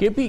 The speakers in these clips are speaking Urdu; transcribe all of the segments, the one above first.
KP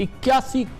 81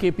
KP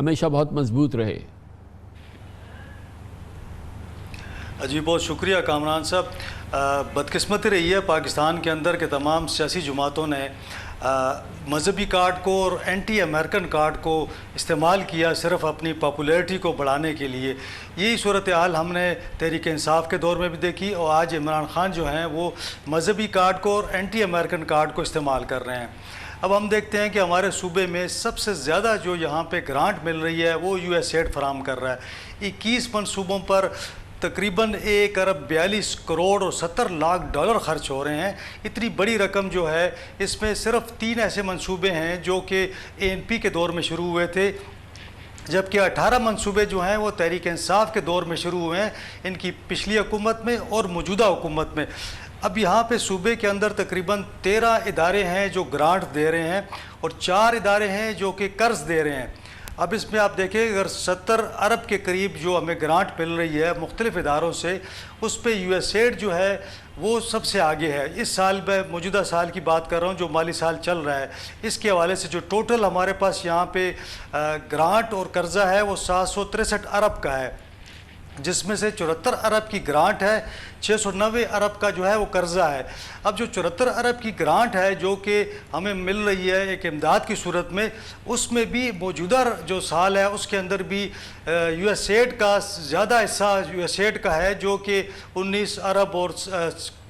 ہمیشہ بہت مضبوط رہے۔ جی بہت شکریہ کامران صاحب۔ بدقسمتی رہی ہے پاکستان کے اندر کہ تمام سیاسی جماعتوں نے مذہبی کارڈ کو اور اینٹی امریکن کارڈ کو استعمال کیا صرف اپنی پاپولیرٹی کو بڑھانے کے لیے۔ یہی صورتحال ہم نے تحریک انصاف کے دور میں بھی دیکھی، اور آج عمران خان جو ہیں وہ مذہبی کارڈ کو اور اینٹی امریکن کارڈ کو استعمال کر رہے ہیں۔ اب ہم دیکھتے ہیں کہ ہمارے صوبے میں سب سے زیادہ جو یہاں پہ گرانٹ مل رہی ہے وہ یو ایس ایڈ فراہم کر رہا ہے۔ 21 منصوبوں پر تقریباً 1 ارب 42 کروڑ اور 70 لاکھ ڈالر خرچ ہو رہے ہیں۔ اتنی بڑی رقم جو ہے، اس میں صرف 3 ایسے منصوبے ہیں جو کہ ANP کے دور میں شروع ہوئے تھے، جبکہ 18 منصوبے جو ہیں وہ تحریک انصاف کے دور میں شروع ہوئے ہیں، ان کی پچھلی حکومت میں اور موجودہ حکومت میں۔ اب یہاں پہ صوبے کے اندر تقریباً 13 ادارے ہیں جو گرانٹ دے رہے ہیں اور 4 ادارے ہیں جو کہ قرض دے رہے ہیں۔ اب اس میں آپ دیکھیں اگر 70 ارب کے قریب جو ہمیں گرانٹ مل رہی ہے مختلف اداروں سے، اس پہ یو ایس ایڈ جو ہے وہ سب سے آگے ہے۔ اس سال میں موجودہ سال کی بات کر رہا ہوں، جو مالی سال چل رہا ہے، اس کے حوالے سے جو ٹوٹل ہمارے پاس یہاں پہ گرانٹ اور قرضہ ہے وہ 763 ارب کا ہے، جس میں سے 74 ارب کی گرانٹ ہے، 690 ارب کا جو ہے وہ قرضہ ہے۔ اب جو 74 ارب کی گرانٹ ہے جو کہ ہمیں مل رہی ہے ایک امداد کی صورت میں، اس میں بھی موجودہ جو سال ہے اس کے اندر بھی یو ایس ایڈ کا زیادہ حصہ یو ایس ایڈ کا ہے، جو کہ 19 ارب اور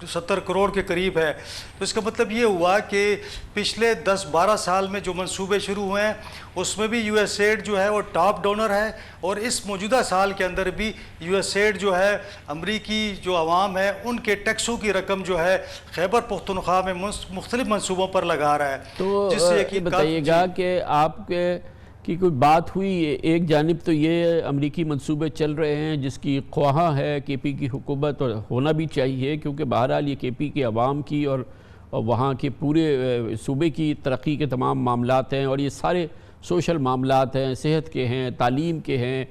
70 کروڑ کے قریب ہے۔ تو اس کا مطلب یہ ہوا کہ پچھلے 10-12 سال میں جو منصوبے شروع ہوئے ہیں اس میں بھی یو ایس ایڈ جو ہے وہ ٹاپ ڈونر ہے، اور اس موجودہ سال کے اندر بھی یو ایس ایڈ جو ہے امریکی جو عوام ہے ان کے ٹیکسوں کی رقم جو ہے خیبر پختونخوا میں مختلف منصوبوں پر لگا رہا ہے۔ تو یہ بتائیے گا کہ آپ کی کوئی بات ہوئی، ایک جانب تو یہ امریکی منصوبے چل رہے ہیں جس کی خواہاں ہے کے پی کی حکومت، اور ہونا بھی چاہیے کیونکہ بہرحال یہ کے پی کے عوام کی اور وہاں کے پورے صوبے کی ترقی کے تمام معاملات ہیں، اور یہ سارے سوشل معاملات ہیں، صحت کے ہیں، تعلیم کے ہیں،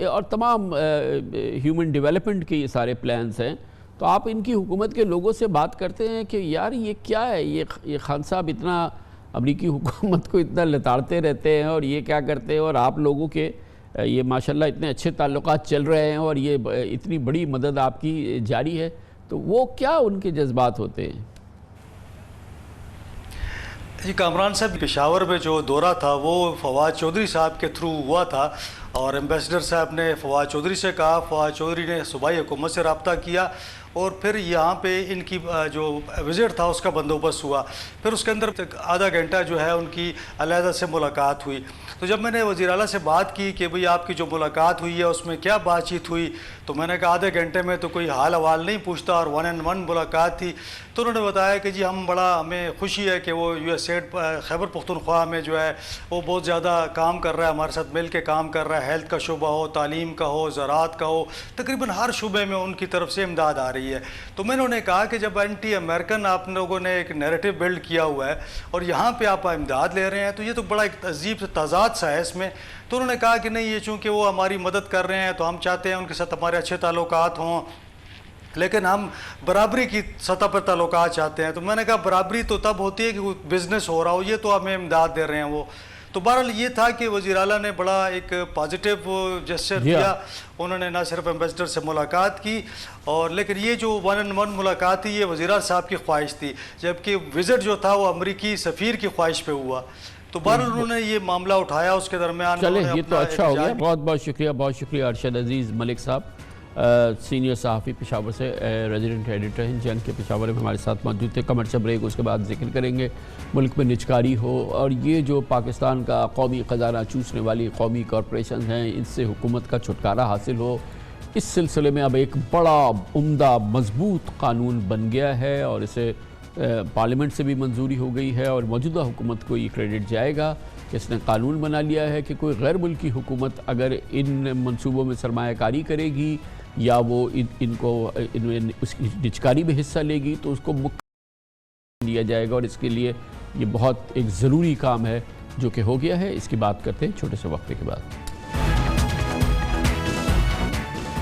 اور تمام ہیومن ڈیولپمنٹ کے یہ سارے پلانز ہیں۔ تو آپ ان کی حکومت کے لوگوں سے بات کرتے ہیں کہ یار یہ کیا ہے، یہ خان صاحب اتنا امریکی حکومت کو اتنا لتاڑتے رہتے ہیں اور یہ کیا کرتے ہیں، اور آپ لوگوں کے یہ ماشاءاللہ اتنے اچھے تعلقات چل رہے ہیں اور یہ اتنی بڑی مدد آپ کی جاری ہے، تو وہ کیا ان کے جذبات ہوتے ہیں؟ جی کامران صاحب، پشاور میں جو دورہ تھا وہ فواد چودھری صاحب کے تھرو ہوا تھا، اور ایمبیسڈر صاحب نے فواد چودھری سے کہا، فواد چودھری نے صوبائی حکومت سے رابطہ کیا، اور پھر یہاں پہ ان کی جو وزٹ تھا اس کا بندوبست ہوا۔ پھر اس کے اندر آدھا گھنٹہ جو ہے ان کی علیحدہ سے ملاقات ہوئی۔ تو جب میں نے وزیر اعلیٰ سے بات کی کہ بھئی آپ کی جو ملاقات ہوئی ہے اس میں کیا بات چیت ہوئی، تو میں نے کہا آدھے گھنٹے میں تو کوئی حال حوال نہیں پوچھتا، اور 1-on-1 ملاقات تھی۔ تو انہوں نے بتایا کہ جی ہمیں خوشی ہے کہ وہ U S add Khyber Pakhtunkhwa میں جو ہے وہ بہت زیادہ کام کر رہا ہے، ہمارے ساتھ مل کے کام کر رہا ہے، ہیلتھ کا شعبہ ہو، تعلیم کا ہو، زراعت کا ہو، تقریباً ہر شعبے میں ان کی طرف سے امداد آ رہی ہے۔ تو میں نے کہا کہ جب اینٹی امریکن آپ لوگوں نے ایک نیریٹو بلڈ کیا ہوا ہے اور یہاں پہ آپ امداد لے رہے ہیں تو یہ تو بڑا ایک عجیب سے تضاد سا ہے اس میں۔ تو انہوں نے کہا کہ نہیں، یہ چونکہ وہ ہماری مدد کر رہے ہیں تو ہم چاہتے ہیں ان کے ساتھ ہمارے اچھے تعلقات ہوں، لیکن ہم برابری کی سطح پر تعلقات چاہتے ہیں۔ تو میں نے کہا برابری تو تب ہوتی ہے کہ کوئی بزنس ہو رہا ہو، یہ تو ہمیں امداد دے رہے ہیں وہ۔ تو بہرحال یہ تھا کہ وزیر اعلیٰ نے بڑا ایک پازیٹیو جسچر دیا، انہوں نے نہ صرف ایمبیسڈر سے ملاقات کی، اور لیکن یہ جو 1-on-1 ملاقات تھی یہ وزیر اعلیٰ صاحب کی خواہش تھی، جبکہ وزٹ جو تھا وہ امریکی سفیر کی خواہش پہ ہوا۔ تو بہرحال انہوں نے یہ معاملہ اٹھایا، اس کے درمیان چلیں یہ تو اچھا ہو گیا۔ بہت شکریہ ارشد عزیز ملک صاحب، سینئر صحافی پشاور سے، ریزیڈنٹ ایڈیٹر ہیں، جنگ کے پشاور میں ہمارے ساتھ موجود تھے۔ کمرشل بریک، اس کے بعد ذکر کریں گے ملک میں نجکاری ہو، اور یہ جو پاکستان کا قومی خزانہ چوسنے والی قومی کارپوریشن ہیں ان سے حکومت کا چھٹکارا حاصل ہو۔ اس سلسلے میں اب ایک بڑا عمدہ مضبوط قانون بن گیا ہے، اور اسے پارلیمنٹ سے بھی منظوری ہو گئی ہے، اور موجودہ حکومت کو یہ کریڈٹ جائے گا کہ اس نے قانون بنا لیا ہے کہ کوئی غیر ملکی حکومت اگر ان منصوبوں میں سرمایہ کاری کرے گی یا وہ ان کو اس کی نجکاری میں حصہ لے گی تو اس کو لیا جائے گا، اور اس کے لیے یہ بہت ایک ضروری کام ہے جو کہ ہو گیا ہے۔ اس کی بات کرتے ہیں چھوٹے سے وقفے کے بعد۔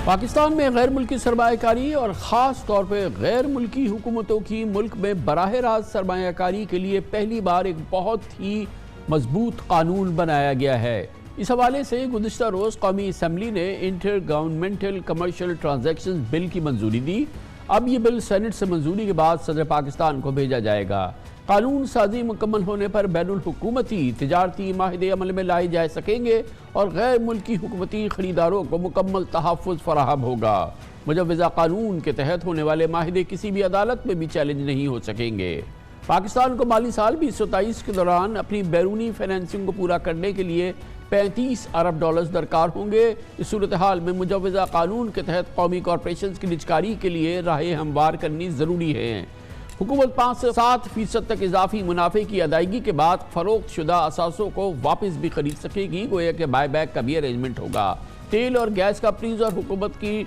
پاکستان میں غیر ملکی سرمایہ کاری اور خاص طور پہ غیر ملکی حکومتوں کی ملک میں براہ راست سرمایہ کاری کے لیے پہلی بار ایک بہت ہی مضبوط قانون بنایا گیا ہے۔ اس حوالے سے گزشتہ روز قومی اسمبلی نے انٹر گورنمنٹل کمرشل ٹرانزیکشن بل کی منظوری دی۔ اب یہ بل سینٹ سے منظوری کے بعد صدر پاکستان کو بھیجا جائے گا۔ قانون سازی مکمل ہونے پر بین الحکومتی تجارتی معاہدے عمل میں لائے جا سکیں گے اور غیر ملکی حکومتی خریداروں کو مکمل تحفظ فراہم ہوگا۔ مجوزہ قانون کے تحت ہونے والے معاہدے کسی بھی عدالت میں بھی چیلنج نہیں ہو سکیں گے۔ پاکستان کو مالی سال 2027 کے دوران اپنی بیرونی فائنینسنگ کو پورا کرنے کے لیے 35 ارب ڈالرز درکار ہوں گے۔ اس صورتحال میں مجوزہ قانون کے تحت قومی کارپوریشنز کی نجکاری کے لیے راہیں ہموار کرنی ضروری ہے۔ حکومت 5 سے 7% تک اضافی منافع کی ادائیگی کے بعد فروخت شدہ اثاثوں کو واپس بھی خرید سکے گی، گویا کہ بائی بیک کا بھی ارینجمنٹ ہوگا۔ تیل اور گیس کمپنیز اور حکومت کی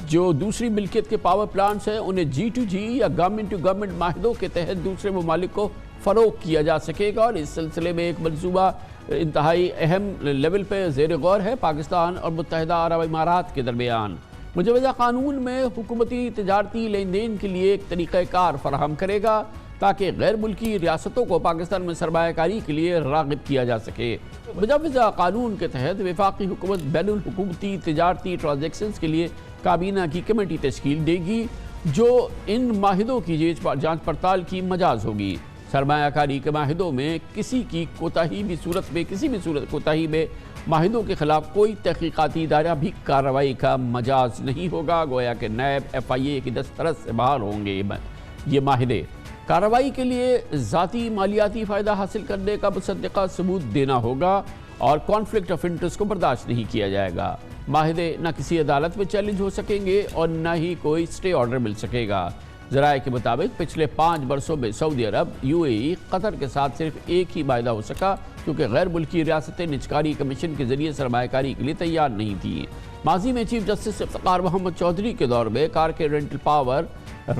جو دوسری ملکیت کے پاور پلانٹس ہیں انہیں G2G یا گورنمنٹ ٹو گورنمنٹ معاہدوں کے تحت دوسرے ممالک کو فروغ کیا جا سکے گا، اور اس سلسلے میں ایک منصوبہ انتہائی اہم لیول پہ زیر غور ہے پاکستان اور متحدہ عرب امارات کے درمیان۔ مجوزہ قانون میں حکومتی تجارتی لین دین کے لیے ایک طریقہ کار فراہم کرے گا تاکہ غیر ملکی ریاستوں کو پاکستان میں سرمایہ کاری کے لیے راغب کیا جا سکے۔ مجوزہ قانون کے تحت وفاقی حکومت بین الحکومتی تجارتی ٹرانزیکشنز کے لیے کابینہ کی کمیٹی تشکیل دے گی جو ان معاہدوں کی جانچ پڑتال کی مجاز ہوگی۔ سرمایہ کاری کے معاہدوں میں کسی بھی صورت کوتاہی میں معاہدوں کے خلاف کوئی تحقیقاتی ادارہ بھی کارروائی کا مجاز نہیں ہوگا، گویا کہ نیب FIA کی دسترس سے باہر ہوں گے یہ معاہدے۔ کارروائی کے لیے ذاتی مالیاتی فائدہ حاصل کرنے کا مصدقہ ثبوت دینا ہوگا اور کانفلکٹ آف انٹرسٹ کو برداشت نہیں کیا جائے گا۔ معاہدے نہ کسی عدالت میں چیلنج ہو سکیں گے اور نہ ہی کوئی سٹے آرڈر مل سکے گا۔ ذرائع کے مطابق پچھلے 5 برسوں میں سعودی عرب، UAE، قطر کے ساتھ صرف ایک ہی معاہدہ ہو سکا کیونکہ غیر ملکی ریاستیں نجکاری کمیشن کے ذریعے سرمایہ کاری کے لیے تیار نہیں تھیں۔ ماضی میں چیف جسٹس افتخار محمد چودھری کے دور میں کار کے رینٹل پاور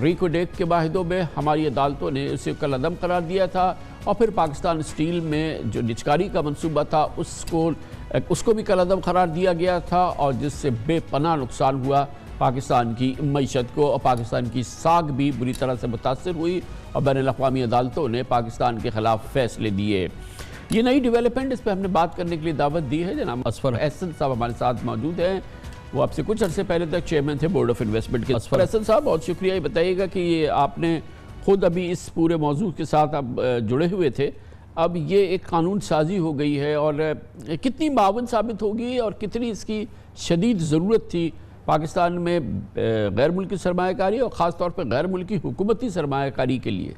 ریکوڈیک کے معاہدوں میں ہماری عدالتوں نے اسے کالعدم قرار دیا تھا، اور پھر پاکستان اسٹیل میں جو نجکاری کا منصوبہ تھا اس کو بھی کالعدم قرار دیا گیا تھا، اور جس سے بے پناہ نقصان ہوا پاکستان کی معیشت کو، اور پاکستان کی ساکھ بھی بری طرح سے متاثر ہوئی، اور بین الاقوامی عدالتوں نے پاکستان کے خلاف فیصلے دیے۔ یہ نئی ڈیولپمنٹ، اس پہ ہم نے بات کرنے کے لیے دعوت دی ہے۔ جناب اصفر احسن صاحب ہمارے ساتھ موجود ہیں، وہ آپ سے کچھ عرصے پہلے تک چیئرمین تھے بورڈ آف انویسٹمنٹ کے۔ اصفر احسن صاحب بہت شکریہ، یہ بتائیے گا کہ یہ آپ نے خود ابھی اس پورے موضوع کے ساتھ اب جڑے ہوئے تھے، اب یہ ایک قانون سازی ہو گئی ہے، اور کتنی معاون ثابت ہوگی اور کتنی اس کی شدید ضرورت تھی پاکستان میں غیر ملکی سرمایہ کاری اور خاص طور پہ غیر ملکی حکومتی سرمایہ کاری کے لیے؟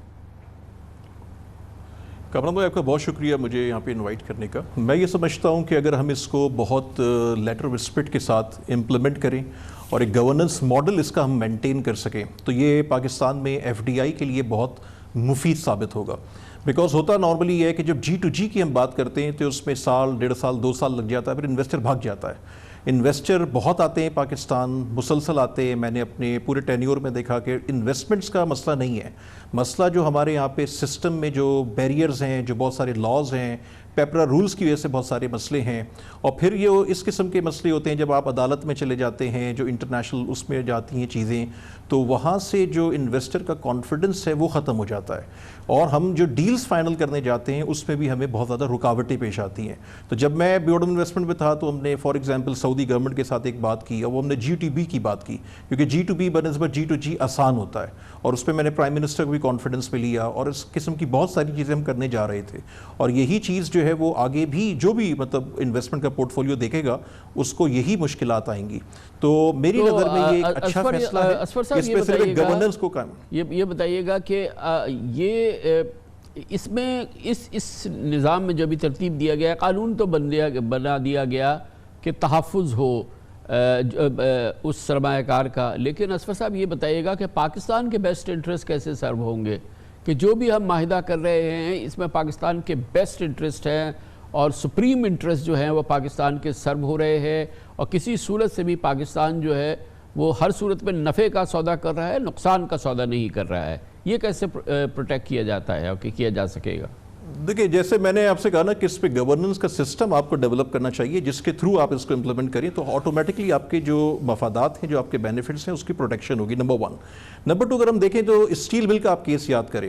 کامران بھائی، آپ کا بہت شکریہ مجھے یہاں پہ انوائٹ کرنے کا۔ میں یہ سمجھتا ہوں کہ اگر ہم اس کو بہت لیٹر آف اسپرٹ کے ساتھ امپلیمنٹ کریں اور ایک گورننس ماڈل اس کا ہم مینٹین کر سکیں تو یہ پاکستان میں FDI کے لیے بہت مفید ثابت ہوگا۔ بیکاز ہوتا نارملی یہ ہے کہ جب G2G کی ہم بات کرتے ہیں تو اس میں سال، 1.5 سال، 2 سال لگ جاتا ہے، پھر انویسٹر بھاگ جاتا ہے۔ انویسٹر بہت آتے ہیں پاکستان، مسلسل آتے ہیں۔ میں نے اپنے پورے ٹینیور میں دیکھا کہ انویسٹمنٹس کا مسئلہ نہیں ہے، مسئلہ جو ہمارے یہاں پہ سسٹم میں جو بیریئرز ہیں، جو بہت سارے لاز ہیں، پیپرا رولز کی وجہ سے بہت سارے مسئلے ہیں، اور پھر یہ اس قسم کے مسئلے ہوتے ہیں جب آپ عدالت میں چلے جاتے ہیں، جو انٹرنیشنل اس میں جاتی ہیں چیزیں، تو وہاں سے جو انویسٹر کا کانفیڈنس ہے وہ ختم ہو جاتا ہے، اور ہم جو ڈیلز فائنل کرنے جاتے ہیں اس میں بھی ہمیں بہت زیادہ رکاوٹیں پیش آتی ہیں۔ تو جب میں بورڈ آف انویسٹمنٹ میں تھا تو ہم نے فار ایگزامپل سعودی گورنمنٹ کے ساتھ ایک بات کی، اور وہ ہم نے G2B کی بات کی، کیونکہ G2B بنسبت G2G آسان ہوتا ہے، اور اس پہ میں نے پرائم منسٹر کو بھی کانفیڈنس میں لیا، اور اس قسم کی بہت ساری چیزیں ہم کرنے جا رہے تھے، اور یہی چیز جو ہے وہ آگے بھی جو بھی مطلب انویسٹمنٹ کا پورٹ فولیو دیکھے گا اس کو یہی مشکلات آئیں گی۔ تو میری نظر میں یہ ایک اچھا فیصلہ ہے، اس پہ صرف گورننس کو قائم۔ یہ بتائیے گا کہ یہ اس میں اس نظام میں جو بھی ترتیب دیا گیا، قانون تو بنا دیا گیا کہ تحفظ ہو اس سرمایہ کار کا، لیکن اصفر صاحب یہ بتائیے گا کہ پاکستان کے بیسٹ انٹرسٹ کیسے سرو ہوں گے، کہ جو بھی ہم معاہدہ کر رہے ہیں اس میں پاکستان کے بیسٹ انٹرسٹ ہیں اور سپریم انٹرسٹ جو ہیں وہ پاکستان کے سرو ہو رہے ہیں، اور کسی صورت سے بھی پاکستان جو ہے وہ ہر صورت میں نفع کا سودا کر رہا ہے، نقصان کا سودا نہیں کر رہا ہے۔ یہ کیسے پروٹیکٹ کیا جاتا ہے اور کیا جا سکے گا؟ دیکھیں، جیسے میں نے آپ سے کہا نا کہ اس پہ گورننس کا سسٹم آپ کو ڈیولپ کرنا چاہیے جس کے تھرو آپ اس کو امپلیمنٹ کریں، تو آٹومیٹکلی آپ کے جو مفادات ہیں، جو آپ کے بینیفٹس ہیں، اس کی پروٹیکشن ہوگی، نمبر 1۔ نمبر 2، اگر ہم دیکھیں تو اسٹیل بل کا آپ کیس یاد کریں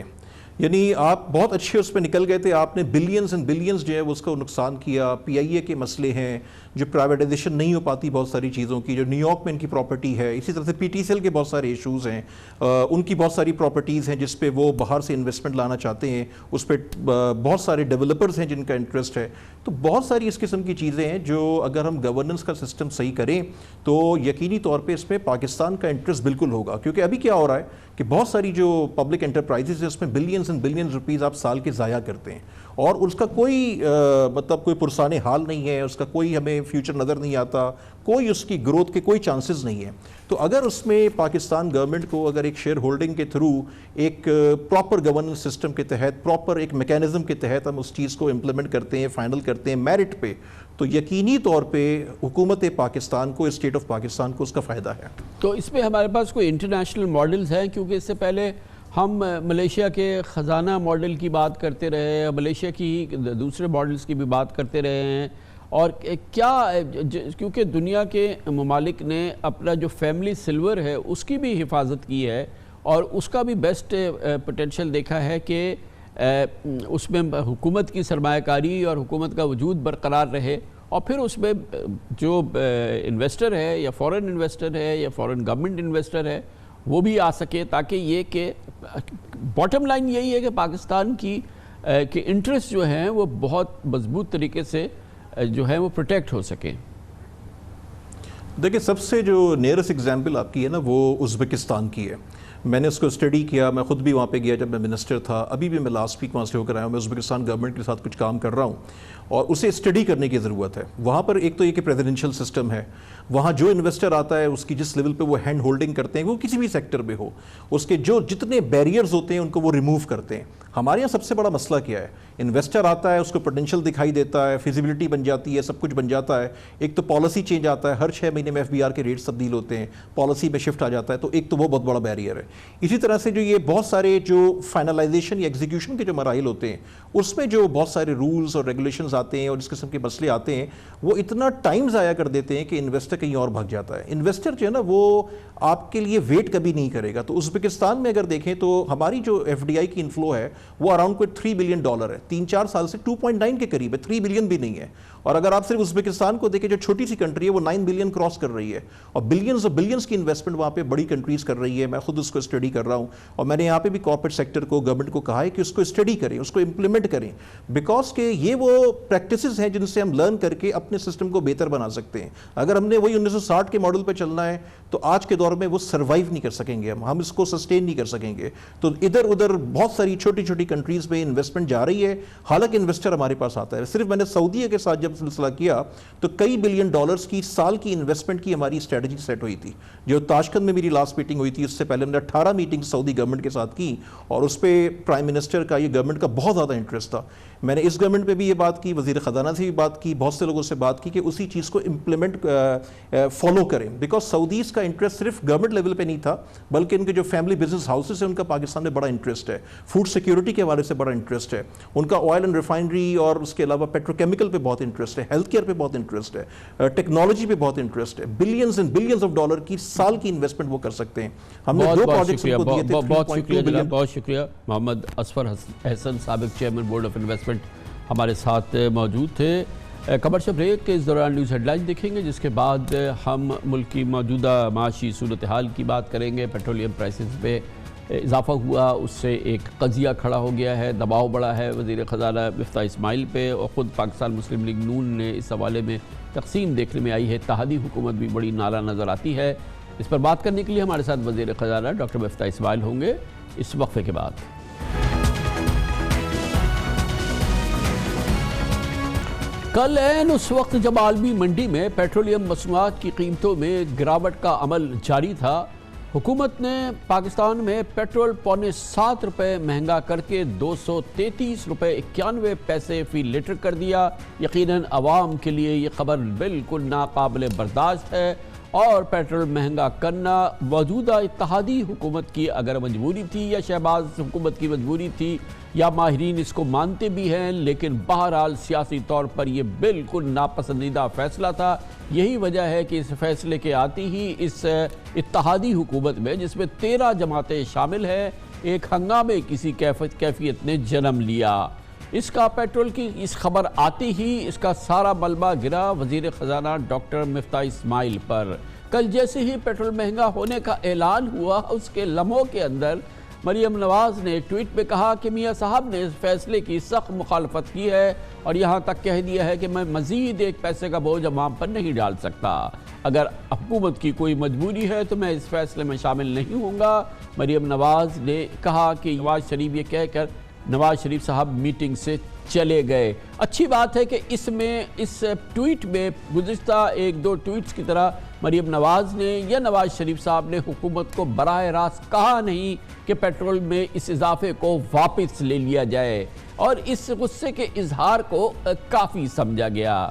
یعنی آپ بہت اچھے اس پہ نکل گئے تھے, آپ نے بلینز اینڈ بلینز جو ہے اس کو نقصان کیا. پی آئی اے کے مسئلے ہیں جو پرائیویٹائزیشن نہیں ہو پاتی بہت ساری چیزوں کی, جو نیو یارک میں ان کی پراپرٹی ہے, اسی طرح سے پی ٹی سی ایل کے بہت سارے ایشوز ہیں, ان کی بہت ساری پراپرٹیز ہیں جس پہ وہ باہر سے انویسٹمنٹ لانا چاہتے ہیں, اس پہ بہت سارے ڈیولپرز ہیں جن کا انٹرسٹ ہے. تو بہت ساری اس قسم کی چیزیں ہیں جو اگر ہم گورننس کا سسٹم صحیح کریں تو یقینی طور پہ اس میں پاکستان کا انٹرسٹ بالکل ہوگا. کیونکہ ابھی کیا ہو رہا ہے کہ بہت ساری جو پبلک انٹرپرائزز ہیں اس میں بلینز اینڈ بلینز روپیز آپ سال کے ضائع کرتے ہیں, اور اس کا کوئی مطلب کوئی پرسان حال نہیں ہے, اس کا کوئی ہمیں فیوچر نظر نہیں آتا, کوئی اس کی گروتھ کے کوئی چانسز نہیں ہیں. تو اگر اس میں پاکستان گورنمنٹ کو اگر ایک شیئر ہولڈنگ کے تھرو ایک پراپر گورننس سسٹم کے تحت, پراپر ایک میکینزم کے تحت ہم اس چیز کو امپلیمنٹ کرتے ہیں, فائنل کرتے ہیں میرٹ پہ, تو یقینی طور پہ حکومت پاکستان کو, اسٹیٹ آف پاکستان کو اس کا فائدہ ہے. تو اس میں ہمارے پاس کوئی انٹرنیشنل ماڈلز ہیں؟ کیونکہ اس سے پہلے ہم ملیشیا کے خزانہ ماڈل کی بات کرتے رہے, ملیشیا کی دوسرے ماڈلز کی بھی بات کرتے رہے ہیں, اور کیا کیونکہ دنیا کے ممالک نے اپنا جو فیملی سلور ہے اس کی بھی حفاظت کی ہے, اور اس کا بھی بیسٹ پوٹینشیل دیکھا ہے کہ اس میں حکومت کی سرمایہ کاری اور حکومت کا وجود برقرار رہے, اور پھر اس میں جو انویسٹر ہے یا فورن انویسٹر ہے یا فورن گورنمنٹ انویسٹر ہے وہ بھی آ سکے, تاکہ یہ کہ باٹم لائن یہی ہے کہ پاکستان کی کہ انٹرسٹ جو ہیں وہ بہت مضبوط طریقے سے جو ہے وہ پروٹیکٹ ہو سکیں. دیکھیں سب سے جو نیئرسٹ ایگزامپل آپ کی ہے نا وہ ازبکستان کی ہے. میں نے اس کو اسٹڈی کیا, میں خود بھی وہاں پہ گیا جب میں منسٹر تھا, ابھی بھی میں لاسٹ ویک وہاں سے ہو کر آیا ہوں, میں ازبکستان گورنمنٹ کے ساتھ کچھ کام کر رہا ہوں, اور اسے اسٹڈی کرنے کی ضرورت ہے. وہاں پر ایک تو یہ کہ پریزیڈنشل سسٹم ہے, وہاں جو انویسٹر آتا ہے اس کی جس لیول پہ وہ ہینڈ ہولڈنگ کرتے ہیں, وہ کسی بھی سیکٹر میں ہو, اس کے جو جتنے بیریئرز ہوتے ہیں ان کو وہ ریموو کرتے ہیں. ہمارے یہاں سب سے بڑا مسئلہ کیا ہے, انویسٹر آتا ہے, اس کو پوٹینشیل دکھائی دیتا ہے, فیزیبلٹی بن جاتی ہے, سب کچھ بن جاتا ہے, ایک تو پالیسی چینج آتا ہے, ہر 6 مہینے میں FBR کے ریٹس تبدیل ہوتے ہیں, پالیسی میں شفٹ آ جاتا ہے, تو ایک تو وہ بہت بڑا بیریئر ہے. اسی طرح سے جو یہ بہت سارے جو فائنلائزیشن یا ایگزیکیوشن کے جو مراحل ہوتے ہیں اس میں جو بہت سارے رولز اور ریگولیشنز آتے ہیں اور اس قسم کے مسئلے آتے ہیں, وہ اتنا ٹائم ضائع کر دیتے ہیں کہ انویسٹر کہیں اور بھاگ جاتا ہے. انویسٹر جو ہے نا وہ آپ کے لیے ویٹ کبھی نہیں کرے گا. تو ازبکستان میں اگر دیکھیں تو ہماری جو FDI کی انفلو ہے وہ اراؤنڈ کوئی $3 بلین ہے, 3-4 سال سے 2.9 کے قریب ہے, 3 بلین بھی نہیں ہے. اور اگر آپ صرف ازبکستان کو دیکھیں جو چھوٹی سی کنٹری ہے وہ 9 بلین کراس کر رہی ہے, اور بلینز اور بلینز کی انویسٹمنٹ وہاں پہ بڑی کنٹریز کر رہی ہے. میں خود اس کو اسٹڈی کر رہا ہوں, اور میں نے یہاں پہ بھی کارپوریٹ سیکٹر کو, گورنمنٹ کو کہا ہے کہ اس کو اسٹڈی کریں, اس کو امپلیمنٹ کریں, بیکاز کہ یہ وہ پریکٹسز ہیں جن سے ہم لرن کر کے اپنے سسٹم کو بہتر بنا سکتے ہیں. اگر ہم نے وہی 1960 کے ماڈل پہ چلنا ہے تو آج کے دور میں وہ سروائیو نہیں کر سکیں گے, ہم اس کو سسٹین نہیں کر سکیں گے. تو ادھر ادھر بہت ساری چھوٹی چھوٹی کنٹریز میں انویسٹمنٹ جا رہی ہے, حالانکہ انویسٹر ہمارے پاس آتا ہے. صرف میں نے سعودیہ کے ساتھ جب سلسلہ کیا تو کئی بلین ڈالرز کی سال کی انویسٹمنٹ کی ہماری اسٹریٹجی سیٹ ہوئی تھی. جو تاشقند میں میری لاسٹ میٹنگ ہوئی تھی, اس سے پہلے ہم نے 18 میٹنگ سعودی گورنمنٹ کے ساتھ کی, اور اس پہ پرائم منسٹر کا, یہ گورنمنٹ کا بہت زیادہ انٹرسٹ تھا. میں نے اس گورنمنٹ پہ بھی یہ بات کی, وزیر خزانہ سے بھی بات کی, بہت سے لوگوں سے بات کی کہ اسی چیز کو امپلیمنٹ فالو کریں, بیکاز سعودیز کا انٹرسٹ صرف گورنمنٹ لیول پہ نہیں تھا بلکہ ان کے جو فیملی بزنس ہاؤسز ہیں ان کا پاکستان میں بڑا انٹرسٹ ہے, فوڈ سیکیورٹی کے حوالے سے بڑا انٹرسٹ ہے, ان کا آئل اینڈ ریفائنری اور اس کے علاوہ پیٹروکیمیکل پہ بہت انٹرسٹ ہے, ہیلتھ کیئر پہ بہت انٹرسٹ ہے, ٹیکنالوجی پہ بہت انٹرسٹ ہے. Billions and billions of dollar کی سال کی انویسٹمنٹ وہ کر سکتے ہیں. ہم نے 2 پروجیکٹس ان کو دیے تھے. بہت شکریہ. محمد اصفر احسن, سابق چیئرمین بورڈ آف انویسٹمنٹ, ہمارے ساتھ موجود تھے. کمرشل بریک کے اس دوران نیوز ہیڈ لائنز دیکھیں گے, جس کے بعد ہم ملک کی موجودہ معاشی صورتحال کی بات کریں گے. پیٹرولیم پرائسز پہ اضافہ ہوا, اس سے ایک قضیہ کھڑا ہو گیا ہے, دباؤ بڑھا ہے وزیر خزانہ مفتاح اسماعیل پہ, اور خود پاکستان مسلم لیگ نون نے اس حوالے میں تقسیم دیکھنے میں آئی ہے. اتحادی حکومت بھی بڑی نالا نظر آتی ہے. اس پر بات کرنے کے لیے ہمارے ساتھ وزیر خزانہ ڈاکٹر مفتاح اسماعیل ہوں گے اس وقفے کے بعد. کل عین اس وقت جب عالمی منڈی میں پیٹرولیم مصنوعات کی قیمتوں میں گراوٹ کا عمل جاری تھا, حکومت نے پاکستان میں پیٹرول $7 مہنگا کر کے $233.91 فی لیٹر کر دیا. یقیناً عوام کے لیے یہ خبر بالکل ناقابل برداشت ہے, اور پیٹرول مہنگا کرنا موجودہ اتحادی حکومت کی اگر مجبوری تھی یا شہباز حکومت کی مجبوری تھی, یا ماہرین اس کو مانتے بھی ہیں, لیکن بہرحال سیاسی طور پر یہ بالکل ناپسندیدہ فیصلہ تھا. یہی وجہ ہے کہ اس فیصلے کے آتی ہی اس اتحادی حکومت میں, جس میں 13 جماعتیں شامل ہیں, ایک ہنگامے کسی کیفیت نے جنم لیا۔ اس کا پیٹرول کی اس خبر آتی ہی اس کا سارا ملبہ گرا وزیر خزانہ ڈاکٹر مفتاح اسماعیل پر۔ کل جیسے ہی پیٹرول مہنگا ہونے کا اعلان ہوا، اس کے لمحوں کے اندر مریم نواز نے ٹویٹ پہ کہا کہ میاں صاحب نے اس فیصلے کی سخت مخالفت کی ہے اور یہاں تک کہہ دیا ہے کہ میں مزید ایک پیسے کا بوجھ عوام پر نہیں ڈال سکتا۔ اگر حکومت کی کوئی مجبوری ہے تو میں اس فیصلے میں شامل نہیں ہوں گا۔ مریم نواز نے کہا کہ نواز شریف یہ کہہ کر نواز شریف صاحب میٹنگ سے چلے گئے۔ اچھی بات ہے کہ اس ٹویٹ میں گزشتہ ایک دو ٹویٹس کی طرح مریم نواز نے یا نواز شریف صاحب نے حکومت کو براہ راست کہا نہیں کہ پیٹرول میں اس اضافے کو واپس لے لیا جائے، اور اس غصے کے اظہار کو کافی سمجھا گیا۔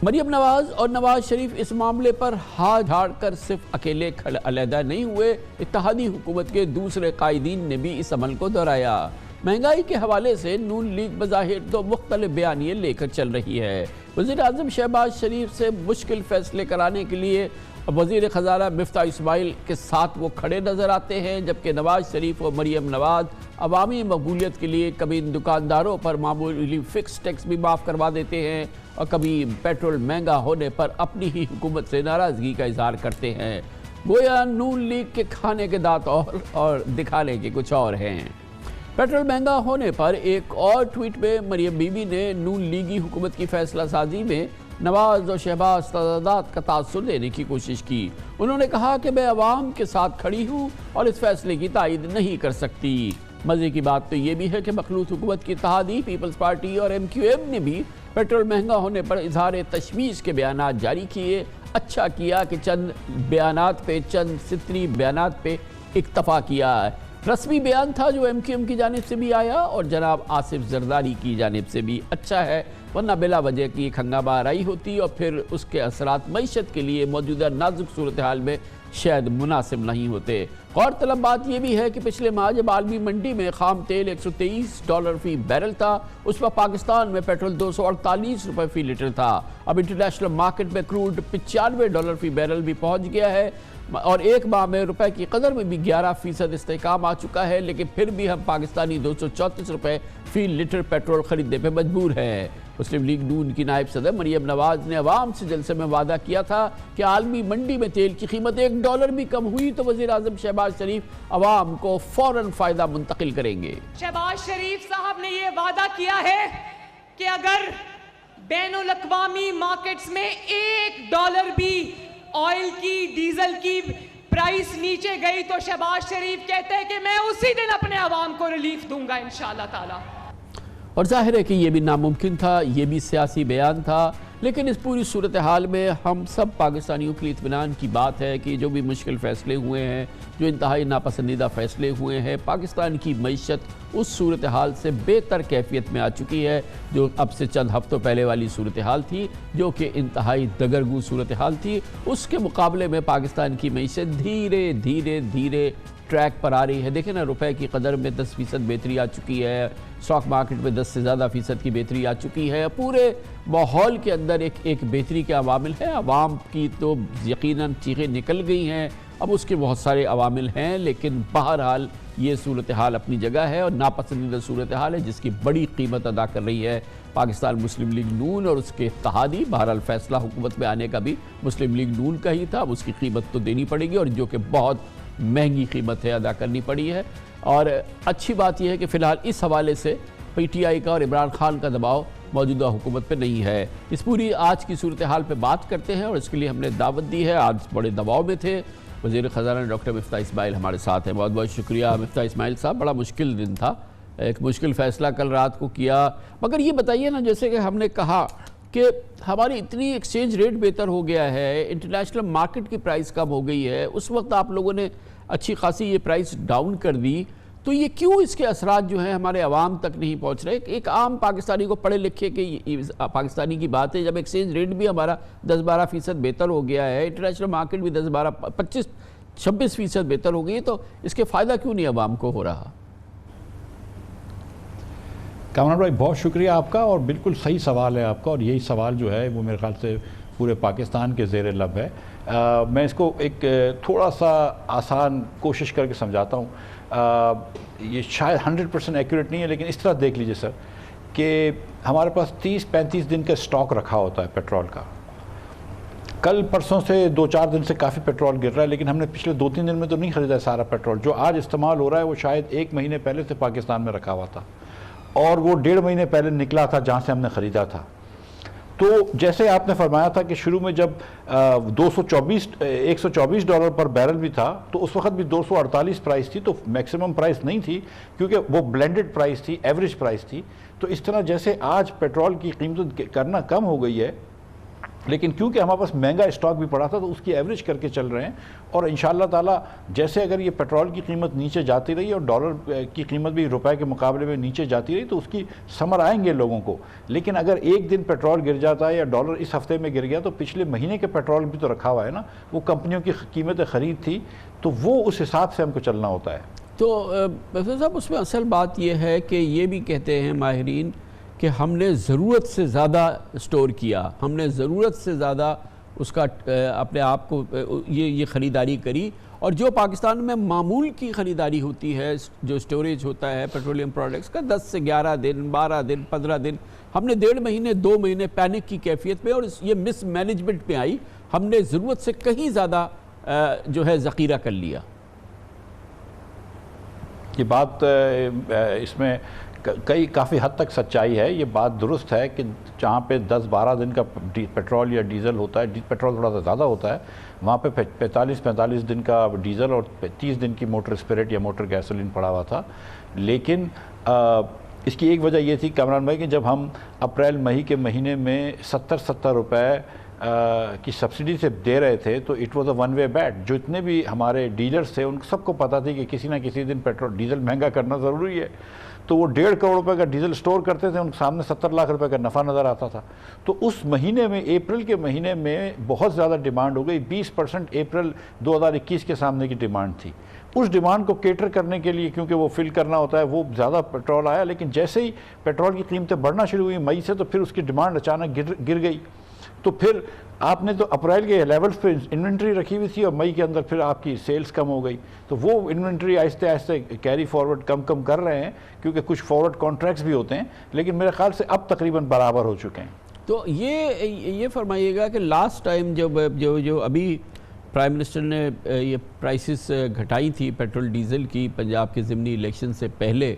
مریم نواز اور نواز شریف اس معاملے پر ہاتھ جھاڑ کر صرف اکیلے علیحدہ نہیں ہوئے، اتحادی حکومت کے دوسرے قائدین نے بھی اس عمل کو دہرایا۔ مہنگائی کے حوالے سے نون لیگ بظاہر دو مختلف بیانیے لے کر چل رہی ہے۔ وزیر اعظم شہباز شریف سے مشکل فیصلے کرانے کے لیے وزیر خزانہ مفتاح اسماعیل کے ساتھ وہ کھڑے نظر آتے ہیں، جبکہ نواز شریف اور مریم نواز عوامی مقبولیت کے لیے کبھی دکانداروں پر معمولی فکس ٹیکس بھی معاف کروا دیتے ہیں اور کبھی پیٹرول مہنگا ہونے پر اپنی ہی حکومت سے ناراضگی کا اظہار کرتے ہیں۔ گویا نون لیگ کے کھانے کے دانت اور دکھانے کے کچھ اور ہیں۔ پیٹرول مہنگا ہونے پر ایک اور ٹویٹ میں مریم بی بی نے نون لیگی حکومت کی فیصلہ سازی میں نواز اور شہباز تضادات کا تاثر لینے کی کوشش کی۔ انہوں نے کہا کہ میں عوام کے ساتھ کھڑی ہوں اور اس فیصلے کی تائید نہیں کر سکتی۔ مزے کی بات تو یہ بھی ہے کہ مخلوط حکومت کی اتحادی پیپلز پارٹی اور ایم کیو ایم نے بھی پیٹرول مہنگا ہونے پر اظہار تشویش کے بیانات جاری کیے۔ اچھا کیا کہ چند ستری بیانات پہ اکتفا کیا۔ رسمی بیان تھا جو ایم کیو ایم کی جانب سے بھی آیا اور جناب آصف زرداری کی جانب سے بھی۔ اچھا ہے، ورنہ بلا وجہ کی ایک ہنگامہ آرائی ہوتی اور پھر اس کے اثرات معیشت کے لیے موجودہ نازک صورتحال میں شاید مناسب نہیں ہوتے۔ غور طلب بات یہ بھی ہے کہ پچھلے ماہ جب عالمی منڈی میں خام تیل $123 فی بیرل تھا، اس وقت پاکستان میں پیٹرول $248 فی لیٹر تھا۔ اب انٹرنیشنل مارکیٹ میں کروڈ $95 فی بیرل بھی پہنچ گیا ہے اور ایک ماہ میں روپے کی قدر میں بھی 11% استحکام آ چکا ہے، لیکن پھر بھی ہم پاکستانی $234 فی لیٹر پیٹرول خریدنے پہ مجبور ہیں۔ مسلم لیگ نون کی نائب صدر مریم نواز نے عوام سے جلسے میں وعدہ کیا تھا کہ عالمی منڈی میں تیل کی قیمت $1 بھی کم ہوئی تو وزیر اعظم شہباز شریف عوام کو فوراً فائدہ منتقل کریں گے۔ شہباز شریف صاحب نے یہ وعدہ کیا ہے کہ اگر بین الاقوامی مارکیٹس میں $1 بھی آئل کی ڈیزل کی پرائس نیچے گئی تو شہباز شریف کہتے ہیں کہ میں اسی دن اپنے عوام کو ریلیف دوں گا انشاءاللہ تعالی۔ اور ظاہر ہے کہ یہ بھی ناممکن تھا، یہ بھی سیاسی بیان تھا، لیکن اس پوری صورتحال میں ہم سب پاکستانیوں کے لیے اطمینان کی بات ہے کہ جو بھی مشکل فیصلے ہوئے ہیں، جو انتہائی ناپسندیدہ فیصلے ہوئے ہیں، پاکستان کی معیشت اس صورتحال سے بہتر کیفیت میں آ چکی ہے جو اب سے چند ہفتوں پہلے والی صورتحال تھی، جو کہ انتہائی دگرگوں صورتحال تھی۔ اس کے مقابلے میں پاکستان کی معیشت دھیرے دھیرے ٹریک پر آ رہی ہے۔ دیکھیں نا، روپے کی قدر میں 10% بہتری آ چکی ہے، اسٹاک مارکیٹ میں 10 سے زیادہ فیصد کی بہتری آ چکی ہے۔ پورے ماحول کے اندر ایک بہتری کے عوامل ہیں۔ عوام کی تو یقیناً چیخیں نکل گئی ہیں، اب اس کے بہت سارے عوامل ہیں، لیکن بہرحال یہ صورتحال اپنی جگہ ہے اور ناپسندیدہ صورتحال ہے جس کی بڑی قیمت ادا کر رہی ہے پاکستان مسلم لیگ نون اور اس کے اتحادی۔ بہرحال فیصلہ حکومت میں آنے کا بھی مسلم لیگ نون کا ہی تھا، اب اس کی قیمت تو دینی پڑے گی اور جو کہ بہت مہنگی قیمت ہے، ادا کرنی پڑی ہے۔ اور اچھی بات یہ ہے کہ فی الحال اس حوالے سے پی ٹی آئی کا اور عمران خان کا دباؤ موجودہ حکومت پہ نہیں ہے۔ اس پوری آج کی صورتحال پہ بات کرتے ہیں اور اس کے لیے ہم نے دعوت دی ہے۔ آج بڑے دباؤ میں تھے وزیر خزانہ ڈاکٹر مفتاح اسماعیل ہمارے ساتھ ہیں۔ بہت بہت شکریہ مفتاح اسماعیل صاحب، بڑا مشکل دن تھا، ایک مشکل فیصلہ کل رات کو کیا، مگر یہ بتائیے نا، جیسے کہ ہم نے کہا کہ ہماری اتنی ایکسچینج ریٹ بہتر ہو گیا ہے، انٹرنیشنل مارکیٹ کی پرائس کم ہو گئی ہے، اس وقت آپ لوگوں نے اچھی خاصی یہ پرائس ڈاؤن کر دی، تو یہ کیوں اس کے اثرات جو ہیں ہمارے عوام تک نہیں پہنچ رہے؟ ایک عام پاکستانی کو پڑھے لکھے کے پاکستانی کی بات ہے، جب ایکسچینج ریٹ بھی ہمارا 10-12% بہتر ہو گیا ہے، انٹرنیشنل مارکیٹ بھی 25-26% بہتر ہو گئی ہے، تو اس کے فائدہ کیوں نہیں عوام کو ہو رہا؟ کامران بھائی بہت شکریہ آپ کا، اور بالکل صحیح سوال ہے آپ کا، اور یہی سوال جو ہے وہ میرے خیال سے پورے پاکستان کے زیر لب ہے۔ میں اس کو ایک تھوڑا سا آسان کوشش کر کے سمجھاتا ہوں۔ یہ شاید 100% ایکوریٹ نہیں ہے، لیکن اس طرح دیکھ لیجئے سر کہ ہمارے پاس 30-35 دن کا سٹاک رکھا ہوتا ہے پیٹرول کا. کل پرسوں سے 2-4 دن سے کافی پیٹرول گر رہا ہے، لیکن ہم نے پچھلے 2-3 دن میں تو نہیں خریدا ہے سارا پیٹرول. جو آج استعمال ہو رہا ہے وہ شاید 1 مہینے پہلے سے پاکستان میں رکھا ہوا تھا، اور وہ 1.5 مہینے پہلے نکلا تھا جہاں سے ہم نے خریدا تھا. تو جیسے آپ نے فرمایا تھا کہ شروع میں جب $124 پر بیرل بھی تھا تو اس وقت بھی 248 پرائس تھی، تو میکسیمم پرائس نہیں تھی کیونکہ وہ بلینڈڈ پرائس تھی، ایوریج پرائس تھی. تو اس طرح جیسے آج پیٹرول کی قیمت کرنا کم ہو گئی ہے، لیکن کیونکہ ہمارے پاس مہنگا اسٹاک بھی پڑا تھا تو اس کی ایوریج کر کے چل رہے ہیں. اور انشاءاللہ تعالی جیسے اگر یہ پیٹرول کی قیمت نیچے جاتی رہی اور ڈالر کی قیمت بھی روپے کے مقابلے میں نیچے جاتی رہی تو اس کی ثمر آئیں گے لوگوں کو. لیکن اگر ایک دن پیٹرول گر جاتا ہے یا ڈالر اس ہفتے میں گر گیا تو پچھلے مہینے کے پیٹرول بھی تو رکھا ہوا ہے نا، وہ کمپنیوں کی قیمت خرید تھی، تو وہ اس حساب سے ہم کو چلنا ہوتا ہے. تو پروفیسر صاحب اس میں اصل بات یہ ہے کہ یہ بھی کہتے ہیں ماہرین کہ ہم نے ضرورت سے زیادہ سٹور کیا، ہم نے ضرورت سے زیادہ اس کا اپنے آپ کو یہ خریداری کری، اور جو پاکستان میں معمول کی خریداری ہوتی ہے، جو سٹوریج ہوتا ہے پیٹرولیم پروڈکٹس کا 10 سے 11 دن 12 دن 15 دن، ہم نے 1.5 مہینے 2 مہینے پینک کی کیفیت میں اور یہ مس مینجمنٹ پہ آئی، ہم نے ضرورت سے کہیں زیادہ جو ہے ذخیرہ کر لیا. یہ بات اس میں کافی حد تک سچائی ہے. یہ بات درست ہے کہ جہاں پہ 10-12 دن کا پیٹرول یا ڈیزل ہوتا ہے، پیٹرول تھوڑا سا زیادہ ہوتا ہے، وہاں پہ 45 دن کا ڈیزل اور 30 دن کی موٹر اسپرٹ یا موٹر گیسولین پڑا ہوا تھا. لیکن اس کی ایک وجہ یہ تھی کامران بھائی کہ جب ہم اپریل مئی کے مہینے میں 70 روپے کی سبسڈی سے دے رہے تھے تو it was a one way bet. جو اتنے بھی ہمارے ڈیلرز تھے ان سب کو پتہ تھی کہ کسی نہ کسی دن پیٹرول ڈیزل مہنگا کرنا ضروری ہے، تو وہ 1.5 کروڑ روپے کا ڈیزل سٹور کرتے تھے، ان کے سامنے 70 لاکھ روپے کا نفع نظر آتا تھا. تو اس مہینے میں اپریل کے مہینے میں بہت زیادہ ڈیمانڈ ہو گئی. 20% اپریل 2021 کے سامنے کی ڈیمانڈ تھی. اس ڈیمانڈ کو کیٹر کرنے کے لیے کیونکہ وہ فل کرنا ہوتا ہے وہ زیادہ پیٹرول آیا، لیکن جیسے ہی پیٹرول کی قیمتیں بڑھنا شروع ہوئی مئی سے تو پھر اس کی ڈیمانڈ اچانک گر گئی. تو پھر آپ نے تو اپریل کے لیولز پہ انوینٹری رکھی ہوئی تھی اور مئی کے اندر پھر آپ کی سیلز کم ہو گئی، تو وہ انوینٹری آہستہ آہستہ کیری فارورڈ کم کر رہے ہیں کیونکہ کچھ فارورڈ کانٹریکٹس بھی ہوتے ہیں، لیکن میرے خیال سے اب تقریباً برابر ہو چکے ہیں. تو یہ فرمائیے گا کہ لاسٹ ٹائم جو ابھی پرائم منسٹر نے یہ پرائسز گھٹائی تھی پیٹرول ڈیزل کی پنجاب کے ضمنی الیکشن سے پہلے،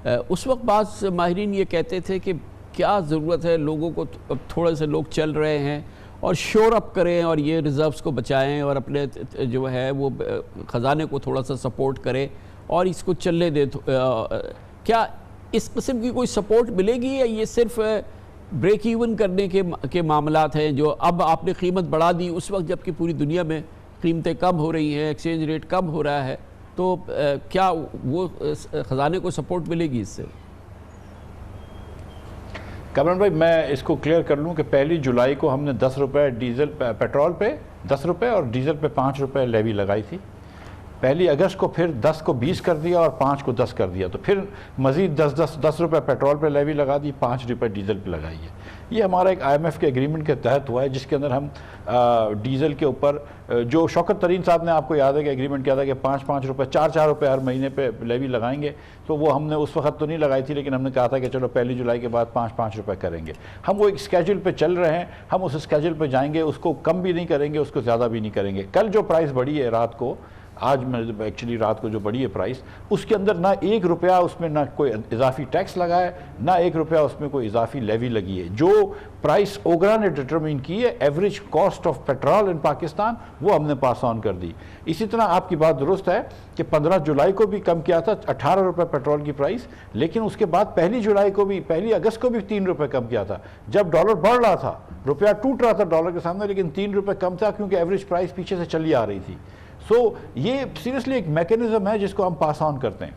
اس وقت بعض ماہرین یہ کہتے تھے کہ کیا ضرورت ہے لوگوں کو، اب تھوڑے سے لوگ چل رہے ہیں اور شور اپ کریں اور یہ ریزروز کو بچائیں اور اپنے جو ہے وہ خزانے کو تھوڑا سا سپورٹ کریں اور اس کو چلنے دیں. کیا اس قسم کی کوئی سپورٹ ملے گی یا یہ صرف بریک ایون کرنے کے معاملات ہیں جو اب آپ نے قیمت بڑھا دی اس وقت جبکہ پوری دنیا میں قیمتیں کم ہو رہی ہیں، ایکسچینج ریٹ کم ہو رہا ہے، تو کیا وہ خزانے کو سپورٹ ملے گی اس سے؟ کامران بھائی میں اس کو کلیئر کر لوں کہ 1 جولائی کو ہم نے 10 روپے ڈیزل پیٹرول پہ 10 روپے اور ڈیزل پہ 5 روپے لیوی لگائی تھی. 1 اگست کو پھر 10 کو 20 کر دیا اور 5 کو 10 کر دیا، تو پھر مزید 10 روپے پیٹرول پہ لیوی لگا دی، 5 روپے ڈیزل پہ لگائی ہے. یہ ہمارا ایک IMF کے ایگریمنٹ کے تحت ہوا ہے جس کے اندر ہم ڈیزل کے اوپر جو شوکت ترین صاحب نے آپ کو یاد ہے کہ ایگریمنٹ کیا تھا کہ 5 روپے 4 روپے ہر مہینے پہ لیوی لگائیں گے، تو وہ ہم نے اس وقت تو نہیں لگائی تھی لیکن ہم نے کہا تھا کہ چلو 1 جولائی کے بعد 5 روپے کریں گے. ہم وہ ایک اسکیجول پہ چل رہے ہیں، ہم اس اسکیجول پہ جائیں گے، اس کو کم بھی نہیں کریں گے، اس کو زیادہ بھی نہیں کریں گے. کل جو پرائس بڑھی ہے رات کو، آج میں ایکچولی رات کو جو بڑی ہے پرائس، اس کے اندر نہ 1 روپیہ اس میں نہ کوئی اضافی ٹیکس لگا ہے، نہ 1 روپیہ اس میں کوئی اضافی لیوی لگی ہے. جو پرائس اوگرا نے ڈٹرمن کی ہے ایوریج کاسٹ آف پیٹرول ان پاکستان، وہ ہم نے پاس آن کر دی. اسی طرح آپ کی بات درست ہے کہ 15 جولائی کو بھی کم کیا تھا 18 روپے پیٹرول کی پرائس، لیکن اس کے بعد 1 جولائی کو بھی 1 اگست کو بھی 3 روپے کم کیا تھا جب ڈالر بڑھ رہا تھا، روپیہ ٹوٹ رہا تھا ڈالر کے سامنے، لیکن 3 روپے کم تھا کیونکہ ایوریج پرائس پیچھے سے چلی آ رہی تھی. سو یہ سیریسلی ایک میکینزم ہے جس کو ہم پاس آن کرتے ہیں.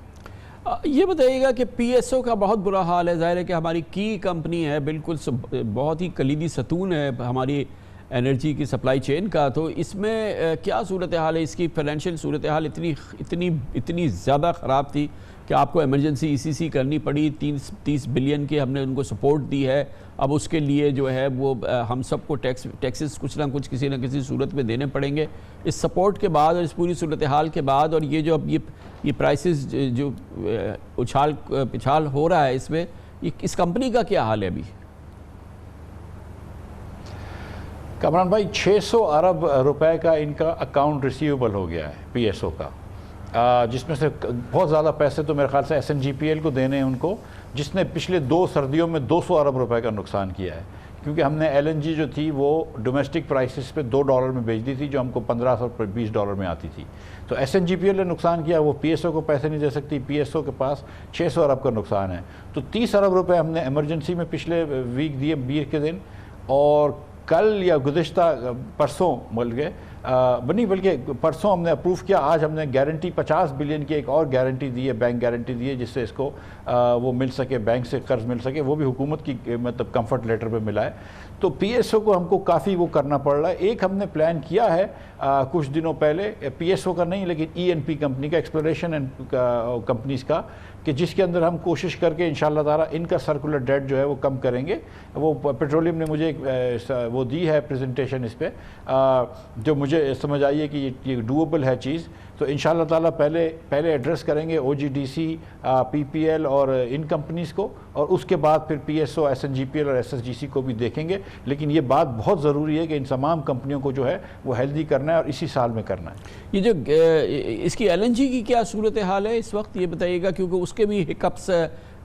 یہ بتائیے گا کہ PSO کا بہت برا حال ہے، ظاہر ہے کہ ہماری کی کمپنی ہے، بالکل بہت ہی کلیدی ستون ہے ہماری انرجی کی سپلائی چین کا، تو اس میں کیا صورتحال ہے؟ اس کی فائنینشیل صورتحال اتنی زیادہ خراب تھی کہ آپ کو ایمرجنسی ECC کرنی پڑی, 30 بلین کے ہم نے ان کو سپورٹ دی ہے, اب اس کے لیے جو ہے وہ ہم سب کو ٹیکسز کچھ نہ کچھ کسی نہ کسی صورت میں دینے پڑیں گے. اس سپورٹ کے بعد اور اس پوری صورتحال کے بعد اور یہ جو اب یہ پرائسز جو اچھال پچھال ہو رہا ہے اس میں, اس کمپنی کا کیا حال ہے ابھی؟ کامران بھائی 600 ارب روپے کا ان کا اکاؤنٹ ریسیویبل ہو گیا ہے PSO کا, جس میں سے بہت زیادہ پیسے تو میرے خیال سے SNGPL کو دینے ہیں ان کو, جس نے پچھلے 2 سردیوں میں 200 ارب روپے کا نقصان کیا ہے, کیونکہ ہم نے LNG جو تھی وہ ڈومیسٹک پرائسز پہ $2 میں بیچ دی تھی جو ہم کو $1520 میں آتی تھی. تو SNGPL نے نقصان کیا, وہ PSO کو پیسے نہیں دے سکتی, PSO کے پاس 600 ارب کا نقصان ہے. تو 30 ارب روپے ہم نے ایمرجنسی میں پچھلے ویک دیے, 20 کے دن, اور کل یا گزشتہ پرسوں بلکہ پرسوں ہم نے اپروو کیا. آج ہم نے گارنٹی 50 بلین کی ایک اور گارنٹی دی ہے, بینک گارنٹی دی ہے, جس سے اس کو وہ مل سکے, بینک سے قرض مل سکے, وہ بھی حکومت کی مطلب کمفرٹ لیٹر پہ ملا ہے. تو PSO کو ہم کو کافی وہ کرنا پڑ رہا ہے. ایک ہم نے پلان کیا ہے کچھ دنوں پہلے, PSO کا نہیں لیکن ENP کمپنی کا, ایکسپلوریشن کمپنیز کا, کہ جس کے اندر ہم کوشش کر کے انشاءاللہ تعالیٰ ان کا سرکولر ڈیٹ جو ہے وہ کم کریں گے. وہ پیٹرولیم نے مجھے وہ دی ہے پریزنٹیشن اس پہ, جو مجھے سمجھ آئی ہے کہ یہ ڈویبل ہے چیز. تو انشاءاللہ تعالیٰ پہلے ایڈریس کریں گے OGDC, PPL اور ان کمپنیز کو, اور اس کے بعد پھر PSO, SNGPL اور SSGC کو بھی دیکھیں گے. لیکن یہ بات بہت ضروری ہے کہ ان تمام کمپنیوں کو جو ہے وہ ہیلدی کرنا ہے اور اسی سال میں کرنا ہے. یہ جو اس کی LNG کی کیا صورتحال ہے اس وقت, یہ بتائیے گا, کیونکہ اس کے بھی ہکپس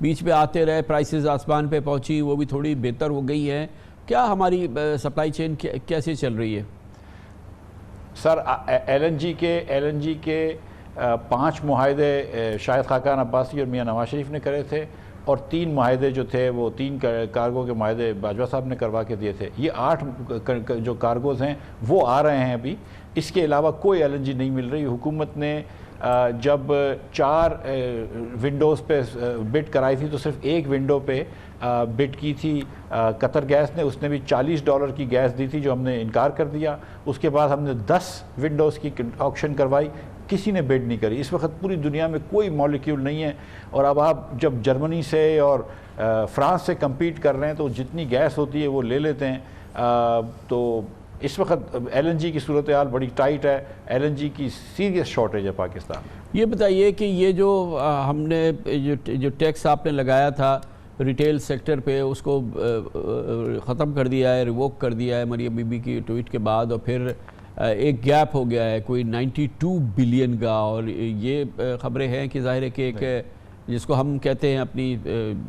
بیچ میں آتے رہے, پرائسز آسمان پہ پہنچی, وہ بھی تھوڑی بہتر ہو گئی ہیں. کیا ہماری سپلائی چین کیسے چل رہی ہے؟ سر LNG کے 5 معاہدے شاہد خاقان عباسی اور میاں نواز شریف نے کرے تھے, اور 3 معاہدے جو تھے وہ 3 کارگو کے معاہدے باجوہ صاحب نے کروا کے دیے تھے. یہ 8 جو کارگوز ہیں وہ آ رہے ہیں ابھی. اس کے علاوہ کوئی LNG نہیں مل رہی. حکومت نے جب 4 ونڈوز پہ بڈ کرائی تھی تو صرف ایک ونڈو پہ بڈ کی تھی قطر گیس نے, اس نے بھی $40 کی گیس دی تھی جو ہم نے انکار کر دیا. اس کے بعد ہم نے 10 ونڈوز کی آکشن کروائی, کسی نے بڈ نہیں کری. اس وقت پوری دنیا میں کوئی مالیکیول نہیں ہے, اور اب آپ جب جرمنی سے اور فرانس سے کمپیٹ کر رہے ہیں تو جتنی گیس ہوتی ہے وہ لے لیتے ہیں. تو اس وقت LNG کی صورتحال بڑی ٹائٹ ہے, LNG کی سیریس شارٹیج ہے پاکستان. یہ بتائیے کہ یہ جو ہم نے جو ٹیکس آپ نے لگایا تھا ریٹیل سیکٹر پہ, اس کو ختم کر دیا ہے, ریووک کر دیا ہے مریم بی بی کی ٹویٹ کے بعد, اور پھر ایک گیپ ہو گیا ہے کوئی 92 بلین کا. اور یہ خبریں ہیں کہ ظاہر ہے کہ ایک جس کو ہم کہتے ہیں اپنی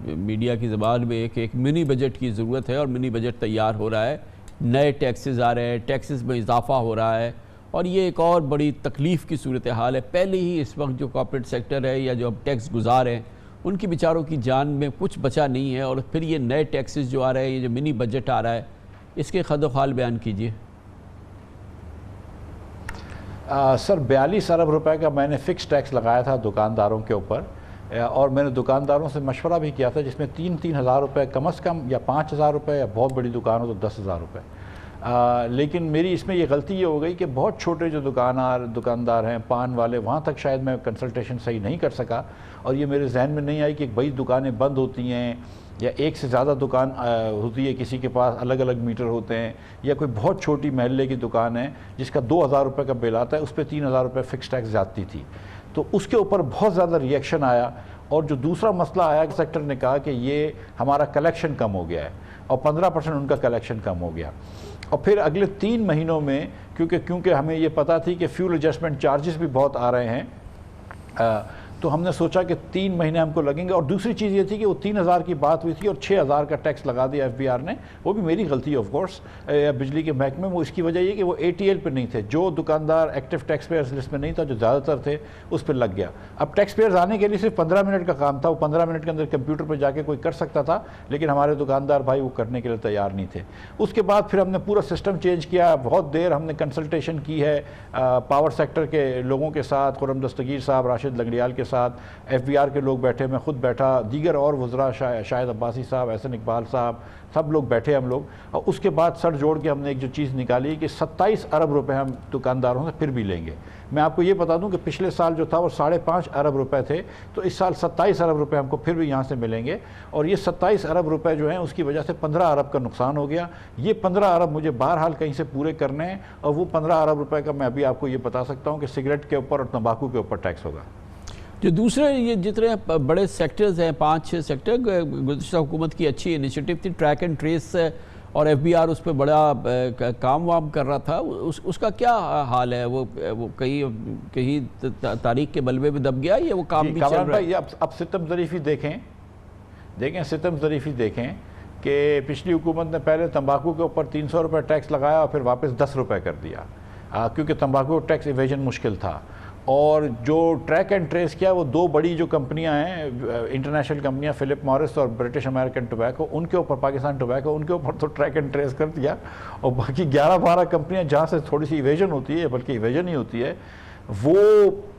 میڈیا کی زبان میں ایک منی بجٹ کی ضرورت ہے, اور منی بجٹ تیار ہو رہا ہے. نئے ٹیکسز آ رہے ہیں, ٹیکسز میں اضافہ ہو رہا ہے, اور یہ ایک اور بڑی تکلیف کی صورتحال ہے. پہلے ہی اس وقت جو کارپوریٹ سیکٹر ہے یا جو اب ٹیکس گزار ہیں ان کی بیچاروں کی جان میں کچھ بچا نہیں ہے, اور پھر یہ نئے ٹیکسز جو آ رہے ہیں, یہ جو منی بجٹ آ رہا ہے, اس کے خد و خال بیان کیجئے. سر 42 ارب روپے کا میں نے فکس ٹیکس لگایا تھا دکانداروں کے اوپر, اور میں نے دکانداروں سے مشورہ بھی کیا تھا, جس میں 3-3 ہزار روپے کم از کم, یا 5,000 روپے, یا بہت بڑی دکان ہو تو 10,000 روپے. لیکن میری اس میں یہ غلطی یہ ہو گئی کہ بہت چھوٹے جو دکاندار ہیں, پان والے, وہاں تک شاید میں کنسلٹیشن صحیح نہیں کر سکا, اور یہ میرے ذہن میں نہیں آئی کہ بڑی دکانیں بند ہوتی ہیں, یا ایک سے زیادہ دکان ہوتی ہے, کسی کے پاس الگ الگ میٹر ہوتے ہیں, یا کوئی بہت چھوٹی محلے کی دکان ہے جس کا 2,000 روپے کا بل آتا ہے, اس پہ 3,000 روپے فکس ٹیکس زیادتی تھی. تو اس کے اوپر بہت زیادہ ریئیکشن آیا. اور جو دوسرا مسئلہ آیا کہ سیکٹر نے کہا کہ یہ ہمارا کلیکشن کم ہو گیا ہے, اور 15% ان کا کلیکشن کم ہو گیا. اور پھر اگلے 3 مہینوں میں کیونکہ ہمیں یہ پتہ تھی کہ فیول ایڈجسٹمنٹ چارجز بھی بہت آ رہے ہیں, تو ہم نے سوچا کہ 3 مہینے ہم کو لگیں گے. اور دوسری چیز یہ تھی کہ وہ 3,000 کی بات ہوئی تھی اور 6,000 کا ٹیکس لگا دیا FBR نے. وہ بھی میری غلطی آف کورس, بجلی کے محکمے میں. اس کی وجہ یہ کہ وہ ATL پہ نہیں تھے, جو دکاندار ایکٹیو ٹیکس پیئرز لسٹ میں نہیں تھا, جو زیادہ تر تھے, اس پہ لگ گیا. اب ٹیکس پیئرز آنے کے لیے صرف 15 منٹ کا کام تھا, وہ 15 منٹ کے اندر کمپیوٹر پہ جا کے کوئی کر سکتا تھا, لیکن ہمارے دکاندار بھائی وہ کرنے کے لیے تیار نہیں تھے. اس کے بعد پھر ہم نے پورا سسٹم چینج کیا. بہت دیر ہم نے کنسلٹیشن کی ہے پاور سیکٹر کے لوگوں کے ساتھ, خرم دستگیر صاحب, راشد لنگڑیال کے ساتھ FBR کے لوگ بیٹھے, میں خود بیٹھا, دیگر اور وزراء شاہد عباسی صاحب, احسن اقبال صاحب, سب لوگ بیٹھے ہم لوگ, اور اس کے بعد سر جوڑ کے ہم نے ایک جو چیز نکالی کہ 27 ارب روپے ہم دکانداروں سے پھر بھی لیں گے. میں آپ کو یہ بتا دوں کہ پچھلے سال جو تھا وہ 5.5 ارب روپے تھے, تو اس سال 27 ارب روپے ہم کو پھر بھی یہاں سے ملیں گے, اور یہ 27 ارب روپے جو ہیں اس کی وجہ سے 15 ارب کا نقصان ہو گیا. یہ 15 ارب مجھے بہرحال کہیں سے پورے کرنے ہیں, اور وہ 15 ارب روپے کا میں ابھی آپ کو یہ بتا سکتا ہوں کہ سگریٹ کے اوپر اور تمباکو کے اوپر ٹیکس ہوگا. جو دوسرے یہ جتنے بڑے سیکٹرز ہیں 5-6 سیکٹر, گزشتہ حکومت کی اچھی انیشیٹو تھی, ٹریک اینڈ ٹریس اور FBR اس پہ بڑا کام وام کر رہا تھا, اس کا کیا حال ہے؟ وہ کہیں تاریخ کے بلبے میں دب گیا یا وہ کام بھی چل رہا ہے؟ اب ستم ظریفی دیکھیں ستم ظریفی دیکھیں کہ پچھلی حکومت نے پہلے تمباکو کے اوپر 300 روپے ٹیکس لگایا اور پھر واپس 10 روپے کر دیا, کیونکہ تمباکو ٹیکس ایویژن مشکل تھا. اور جو ٹریک اینڈ ٹریس کیا وہ 2 بڑی جو کمپنیاں ہیں انٹرنیشنل کمپنیاں, فلپ مورس اور برٹش امریکن ٹوبیکو, ان کے اوپر پاکستان ٹوبیکو, ان کے اوپر تو ٹریک اینڈ ٹریس کر دیا, اور باقی 11-12 کمپنیاں جہاں سے تھوڑی سی ایویژن ہوتی ہے, بلکہ ایویژن ہی ہوتی ہے, وہ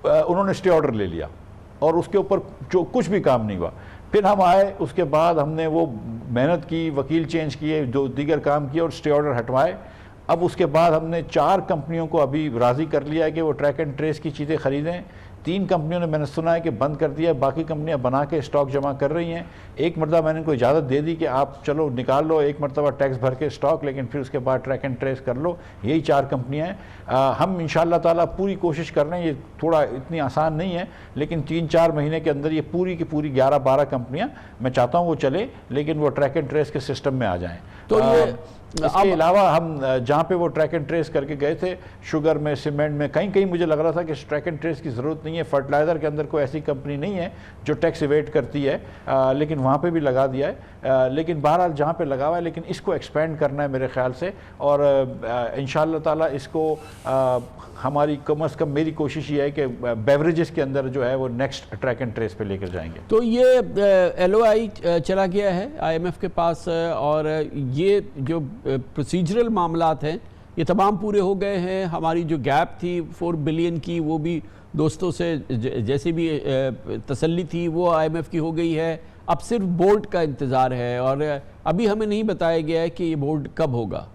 انہوں نے اسٹے آرڈر لے لیا اور اس کے اوپر جو کچھ بھی کام نہیں ہوا. پھر ہم آئے, اس کے بعد ہم نے وہ محنت کی, وکیل چینج کیے, جو دیگر کام کیے اور اسٹے آرڈر ہٹوائے. اب اس کے بعد ہم نے 4 کمپنیوں کو ابھی راضی کر لیا ہے کہ وہ ٹریک اینڈ ٹریس کی چیزیں خریدیں. 3 کمپنیوں نے میں نے سنا ہے کہ بند کر دیا ہے, باقی کمپنیاں بنا کے اسٹاک جمع کر رہی ہیں. ایک مرتبہ میں نے ان کو اجازت دے دی کہ آپ چلو نکال لو ایک مرتبہ ٹیکس بھر کے اسٹاک, لیکن پھر اس کے بعد ٹریک اینڈ ٹریس کر لو. یہی 4 کمپنیاں ہیں. ہم انشاءاللہ تعالیٰ پوری کوشش کر رہے ہیں, یہ تھوڑا اتنی آسان نہیں ہے, لیکن 3-4 مہینے کے اندر یہ پوری کی پوری 11-12 کمپنیاں میں چاہتا ہوں وہ چلے, لیکن وہ ٹریک اینڈ ٹریس کے سسٹم میں آ جائیں. تو اس کے علاوہ ہم جہاں پہ وہ ٹریک اینڈ ٹریس کر کے گئے تھے, شوگر میں, سیمنٹ میں, کہیں مجھے لگ رہا تھا کہ ٹریک اینڈ ٹریس کی ضرورت نہیں ہے. فرٹیلائزر کے اندر کوئی ایسی کمپنی نہیں ہے جو ٹیکس ایویٹ کرتی ہے, لیکن وہاں پہ بھی لگا دیا ہے. لیکن بہرحال جہاں پہ لگا ہوا ہے, لیکن اس کو ایکسپینڈ کرنا ہے میرے خیال سے, اور انشاءاللہ تعالیٰ اس کو ہماری کم از کم میری کوشش یہ ہے کہ بیوریجز کے اندر جو ہے وہ نیکسٹ ٹریک اینڈ ٹریس پہ لے کر جائیں گے. تو یہ LOI چلا گیا ہے IMF کے پاس, اور یہ جو پروسیجرل معاملات ہیں یہ تمام پورے ہو گئے ہیں. ہماری جو گیپ تھی 4 بلین کی, وہ بھی دوستوں سے جیسے بھی تسلی تھی وہ IMF کی ہو گئی ہے. اب صرف بورڈ کا انتظار ہے, اور ابھی ہمیں نہیں بتایا گیا ہے کہ یہ بورڈ کب ہوگا.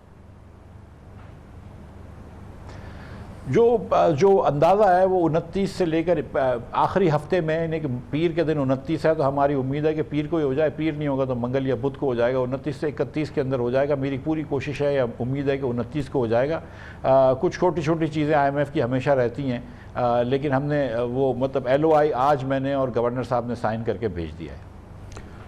جو اندازہ ہے وہ 29 سے لے کر آخری ہفتے میں, یعنی کہ پیر کے دن 29 ہے, تو ہماری امید ہے کہ پیر کو ہی ہو جائے. پیر نہیں ہوگا تو منگل یا بدھ کو ہو جائے گا. 29 سے 31 کے اندر ہو جائے گا. میری پوری کوشش ہے یا امید ہے کہ 29 کو ہو جائے گا. کچھ چھوٹی چھوٹی چیزیں IMF کی ہمیشہ رہتی ہیں, لیکن ہم نے وہ مطلب LOI آج میں نے اور گورنر صاحب نے سائن کر کے بھیج دیا ہے.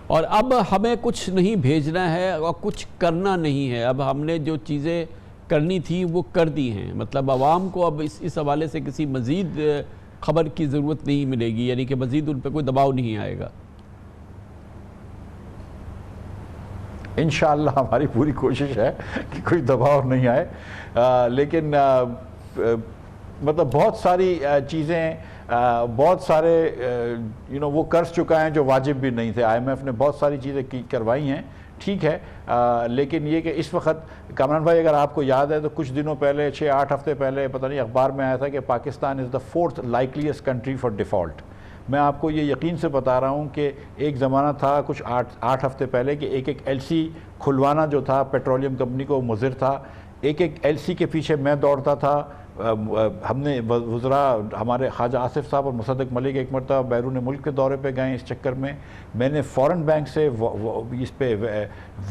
اور اب ہمیں کچھ نہیں بھیجنا ہے اور کچھ کرنا نہیں ہے. اب ہم نے جو چیزیں کرنی تھی وہ کر دی ہیں. مطلب عوام کو اب اس حوالے سے کسی مزید خبر کی ضرورت نہیں ملے گی, یعنی کہ مزید ان پہ کوئی دباؤ نہیں آئے گا. انشاءاللہ ہماری پوری کوشش ہے کہ کوئی دباؤ نہیں آئے, لیکن مطلب بہت ساری چیزیں, بہت سارے وہ کر چکا ہیں جو واجب بھی نہیں تھے. IMF نے بہت ساری چیزیں کروائی ہیں, ٹھیک ہے, لیکن یہ کہ اس وقت کامران بھائی اگر آپ کو یاد ہے تو کچھ دنوں پہلے 6-8 ہفتے پہلے پتہ نہیں اخبار میں آیا تھا کہ پاکستان از دا 4th likeliest country for default. میں آپ کو یہ یقین سے بتا رہا ہوں کہ ایک زمانہ تھا کچھ 8 ہفتے پہلے کہ ایک LC کھلوانا جو تھا پیٹرولیم کمپنی کو مضر تھا. ایک LC کے پیچھے میں دوڑتا تھا. ہم نے وزراء ہمارے خواجہ آصف صاحب اور مصدق ملک ایک مرتبہ بیرون ملک کے دورے پہ گئے. اس چکر میں نے فورن بینک سے اس پہ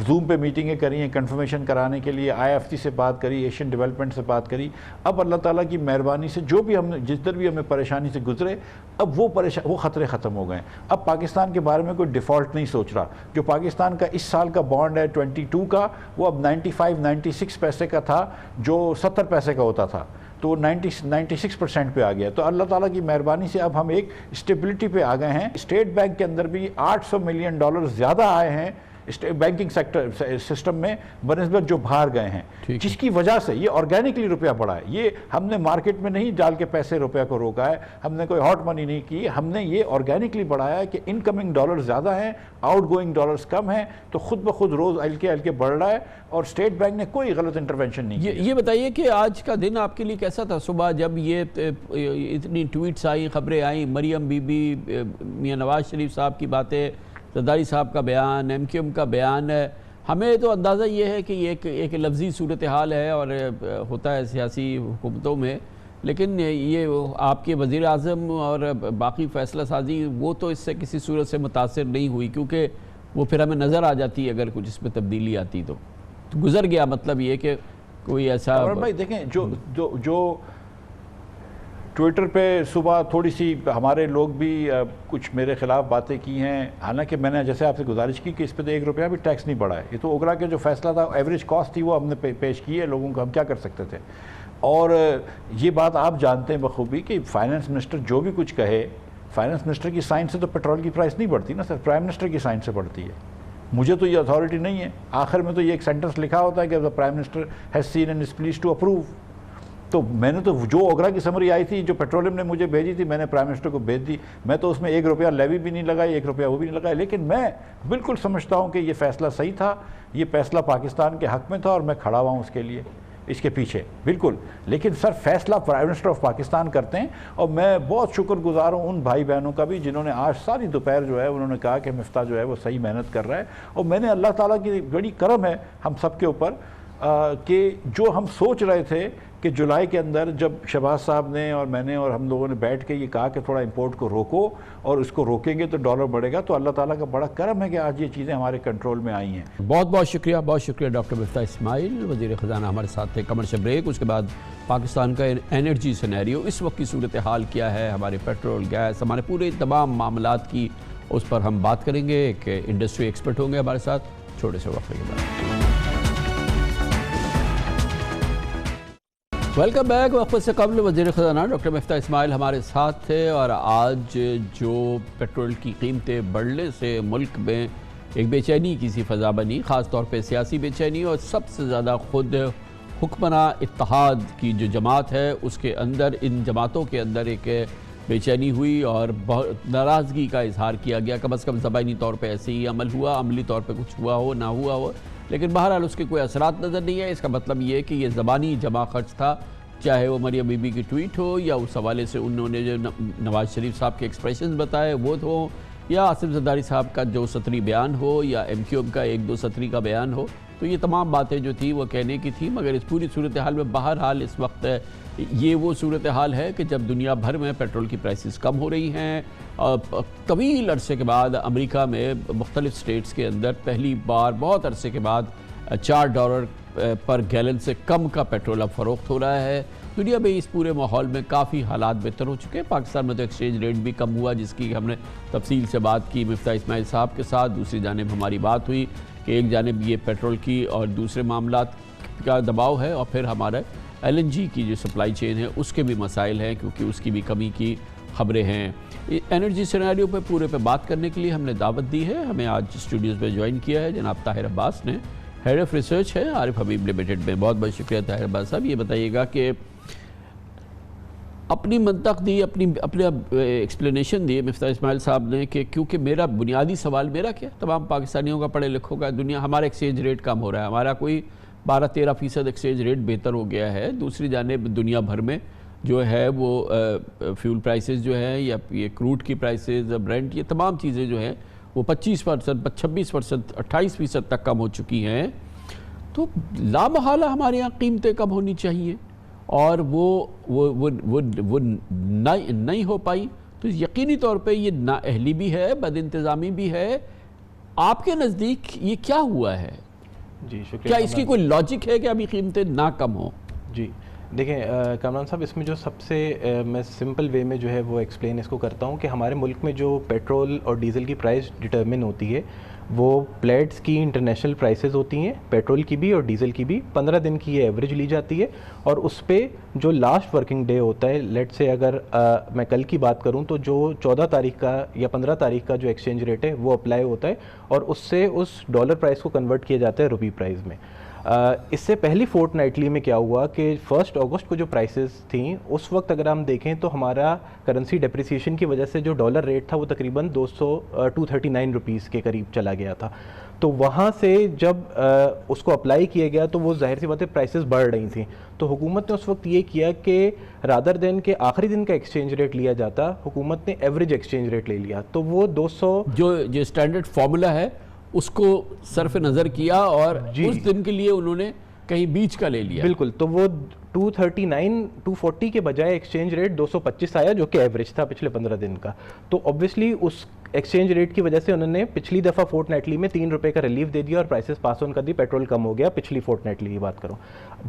زوم پہ میٹنگیں کری ہیں کنفرمیشن کرانے کے لیے. IFC سے بات کری, ایشین ڈیولپمنٹ سے بات کری. اب اللہ تعالیٰ کی مہربانی سے جو بھی ہم نے جدھر بھی ہمیں پریشانی سے گزرے, اب وہ خطرے ختم ہو گئے. اب پاکستان کے بارے میں کوئی ڈیفالٹ نہیں سوچ رہا. جو پاکستان کا اس سال کا بانڈ ہے 22 کا, وہ اب 95-96 پیسے کا تھا جو 70 پیسے کا ہوتا تھا, تو 96% پہ آ گیا. تو اللہ تعالیٰ کی مہربانی سے اب ہم ایک اسٹیبلٹی پہ آ گئے ہیں. اسٹیٹ بینک کے اندر بھی $800 ملین زیادہ آئے ہیں بینکنگ سیکٹر سسٹم میں بنسبت جو باہر گئے ہیں، جس کی وجہ سے یہ آرگینکلی روپیہ بڑھا ہے. یہ ہم نے مارکیٹ میں نہیں ڈال کے پیسے روپیہ کو روکا ہے، ہم نے کوئی ہاٹ منی نہیں کی، ہم نے یہ آرگینکلی بڑھایا ہے کہ انکمنگ ڈالر زیادہ ہیں، آؤٹ گوئنگ ڈالرز کم ہیں، تو خود بخود روز ہلکے بڑھ رہا ہے، اور اسٹیٹ بینک نے کوئی غلط انٹرونشن نہیں کی. یہ بتائیے کہ آج کا دن آپ کے لیے کیسا تھا؟ صبح جب یہ اتنی ٹویٹس آئیں، خبریں آئیں، مریم بی بی، میاں نواز شریف صاحب کی باتیں، زرداری صاحب کا بیان، ایم کیو ایم کا بیان، ہمیں تو اندازہ یہ ہے کہ یہ ایک لفظی صورتحال ہے اور ہوتا ہے سیاسی حکومتوں میں، لیکن یہ آپ کے وزیر اعظم اور باقی فیصلہ سازی وہ تو اس سے کسی صورت سے متاثر نہیں ہوئی، کیونکہ وہ پھر ہمیں نظر آ جاتی ہے اگر کچھ اس میں تبدیلی آتی تو گزر گیا. مطلب یہ کہ کوئی ایسا اور بھائی دیکھیں جو ٹویٹر پہ صبح تھوڑی سی ہمارے لوگ بھی کچھ میرے خلاف باتیں کی ہیں، حالانکہ میں نے جیسے آپ سے گزارش کی کہ اس پہ تو 1 روپیہ بھی ٹیکس نہیں بڑھا ہے. یہ تو اوگرا کے جو فیصلہ تھا، ایوریج کاسٹ تھی، وہ ہم نے پیش کی ہے لوگوں کو، ہم کیا کر سکتے تھے. اور یہ بات آپ جانتے ہیں بخوبی کہ فائنانس منسٹر جو بھی کچھ کہے، فائنانس منسٹر کی سائن سے تو پیٹرول کی پرائس نہیں بڑھتی نا سر، پرائم منسٹر کی سائن سے بڑھتی ہے. مجھے تو یہ اتھارٹی نہیں ہے. آخر میں تو یہ ایک سینٹنس لکھا ہوتا ہے کہ the prime minister has seen and is pleased to approve. تو میں نے تو جو اوگرا کی سمری آئی تھی، جو پیٹرولیم نے مجھے بھیجی تھی، میں نے پرائم منسٹر کو بھیج دی. میں تو اس میں 1 روپیہ لیوی بھی نہیں لگائی، 1 روپیہ وہ بھی نہیں لگائی. لیکن میں بالکل سمجھتا ہوں کہ یہ فیصلہ صحیح تھا، یہ فیصلہ پاکستان کے حق میں تھا، اور میں کھڑا ہوا ہوں اس کے لیے، اس کے پیچھے بالکل. لیکن سر فیصلہ پرائم منسٹر آف پاکستان کرتے ہیں، اور میں بہت شکر گزار ہوں ان بھائی بہنوں کا بھی جنہوں نے آج ساری دوپہر جو ہے انہوں نے کہا کہ مفتاح جو ہے وہ صحیح محنت کر رہا ہے. اور میں نے اللہ تعالیٰ کی بڑی کرم ہے ہم سب کے اوپر کہ جو ہم سوچ رہے تھے کہ جولائی کے اندر جب شہباز صاحب نے اور میں نے اور ہم لوگوں نے بیٹھ کے یہ کہا کہ تھوڑا امپورٹ کو روکو اور اس کو روکیں گے تو ڈالر بڑھے گا، تو اللہ تعالیٰ کا بڑا کرم ہے کہ آج یہ چیزیں ہمارے کنٹرول میں آئی ہیں. بہت شکریہ ڈاکٹر مفتاح اسماعیل، وزیر خزانہ ہمارے ساتھ تھے. کمرشل بریک، اس کے بعد پاکستان کا انرجی سینیریو، اس وقت کی صورتحال کیا ہے، ہمارے پیٹرول، گیس، ہمارے پورے تمام معاملات کی، اس پر ہم بات کریں گے. ایک انڈسٹری ایکسپرٹ ہوں گے ہمارے ساتھ چھوٹے سے وقفے کے بعد. Welcome back. وقفے سے قبل وزیر خزانہ ڈاکٹر مفتاح اسماعیل ہمارے ساتھ تھے، اور آج جو پیٹرول کی قیمتیں بڑھنے سے ملک میں ایک بے چینی کی سی فضا بنی، خاص طور پہ سیاسی بے چینی، اور سب سے زیادہ خود حکمراں اتحاد کی جو جماعت ہے اس کے اندر، ان جماعتوں کے اندر ایک بے چینی ہوئی اور بہت ناراضگی کا اظہار کیا گیا. کم از کم زبانی طور پہ ایسے ہی عمل ہوا، عملی طور پہ کچھ ہوا ہو نہ ہوا ہو، لیکن بہرحال اس کے کوئی اثرات نظر نہیں ہے. اس کا مطلب یہ ہے کہ یہ زبانی جمع خرچ تھا، چاہے وہ مریم بی بی کی ٹویٹ ہو، یا اس حوالے سے انہوں نے جو نواز شریف صاحب کے ایکسپریشنز بتائے وہ ہو، یا آصف زرداری صاحب کا 2 سطری بیان ہو، یا ایم کیو ایم کا 1-2 سطری کا بیان ہو. تو یہ تمام باتیں جو تھی وہ کہنے کی تھی، مگر اس پوری صورتحال میں بہرحال اس وقت یہ وہ صورتحال ہے کہ جب دنیا بھر میں پیٹرول کی پرائسز کم ہو رہی ہیں، طویل عرصے کے بعد امریکہ میں مختلف سٹیٹس کے اندر پہلی بار بہت عرصے کے بعد $4 پر گیلن سے کم کا پیٹرول اب فروخت ہو رہا ہے. دنیا میں اس پورے ماحول میں کافی حالات بہتر ہو چکے ہیں. پاکستان میں تو ایکسچینج ریٹ بھی کم ہوا، جس کی ہم نے تفصیل سے بات کی مفتاح اسماعیل صاحب کے ساتھ. دوسری جانب ہماری بات ہوئی کہ ایک جانب یہ پیٹرول کی اور دوسرے معاملات کا دباؤ ہے، اور پھر ہمارا LNG کی جو سپلائی چین ہے اس کے بھی مسائل ہیں، کیونکہ اس کی بھی کمی کی خبریں ہیں. انرجی سینیریو پہ پورے پہ بات کرنے کے لیے ہم نے دعوت دی ہے. ہمیں آج اسٹوڈیوز میں جوائن کیا ہے جناب طاہر عباس نے، ہیڈ آف ریسرچ ہے عارف حبیب لمیٹڈ میں. بہت بہت شکریہ طاہر عباس صاحب. یہ بتائیے گا کہ اپنی منطق دی، اپنی ایکسپلینیشن دی مفتاح اسماعیل صاحب نے کہ کیونکہ میرا بنیادی سوال میرا کیا، تمام پاکستانیوں کا، پڑھے لکھوں کا، دنیا ہمارا ایکسچینج ریٹ کم ہو رہا ہے، ہمارا کوئی 12-13% ایکسچینج ریٹ بہتر ہو گیا ہے. دوسری جانب دنیا بھر میں جو ہے وہ فیول پرائسز جو ہے، یا یہ کروڈ کی پرائسز، برینٹ، یہ تمام چیزیں جو ہیں وہ 25%، 26%، 28% تک کم ہو چکی ہیں. تو لامحالہ ہمارے یہاں قیمتیں کم ہونی چاہیے، اور وہ نہیں ہو پائی. تو یقینی طور پہ یہ نااہلی بھی ہے، بد انتظامی بھی ہے. آپ کے نزدیک یہ کیا ہوا ہے؟ جی شکریہ. کیا اس کی کوئی لاجک ہے کہ ابھی قیمتیں نہ کم ہوں؟ جی دیکھیں کامران صاحب، اس میں جو سب سے میں سمپل وے میں جو ہے وہ ایکسپلین اس کو کرتا ہوں کہ ہمارے ملک میں جو پیٹرول اور ڈیزل کی پرائس ڈٹرمن ہوتی ہے وہ پلیٹس کی انٹرنیشنل پرائسز ہوتی ہیں, پیٹرول کی بھی اور ڈیزل کی بھی, 15 دن کی یہ ایوریج لی جاتی ہے, اور اس پہ جو لاسٹ ورکنگ ڈے ہوتا ہے, لیٹ سے اگر میں کل کی بات کروں تو جو 14 تاریخ کا یا 15 تاریخ کا جو ایکسچینج ریٹ ہے وہ اپلائی ہوتا ہے, اور اس سے اس ڈالر پرائس کو کنورٹ کیا جاتا ہے روپی پرائز میں. اس سے پہلی فورٹ نائٹلی میں کیا ہوا کہ 1 اگست کو جو پرائسز تھیں اس وقت اگر ہم دیکھیں تو ہمارا کرنسی ڈیپریسیشن کی وجہ سے جو ڈالر ریٹ تھا وہ تقریباً 239 روپیز کے قریب چلا گیا تھا. تو وہاں سے جب اس کو اپلائی کیا گیا تو وہ ظاہر سی بات ہے پرائسز بڑھ رہی تھیں, تو حکومت نے اس وقت یہ کیا کہ رادر دین کے آخری دن کا ایکسچینج ریٹ لیا جاتا, حکومت نے ایوریج ایکسچینج ریٹ لے لیا. تو وہ 200 جو اسٹینڈرڈ فارمولا ہے اس کو صرف نظر کیا اور اس دن کے لیے انہوں نے کہیں بیچ کا لے لیا. بالکل, تو وہ 240 کے بجائے ایکسچینج ریٹ 225 آیا, جو کہ ایوریج تھا پچھلے 15 دن کا. تو obviously اس ایکسچینج ریٹ کی وجہ سے انہوں نے پچھلی دفعہ فورٹ نائٹلی میں 3 روپے کا ریلیف دے دیا اور پرائسز پاس آن کر دی, پیٹرول کم ہو گیا پچھلی فورٹ نائٹلی کی بات کروں.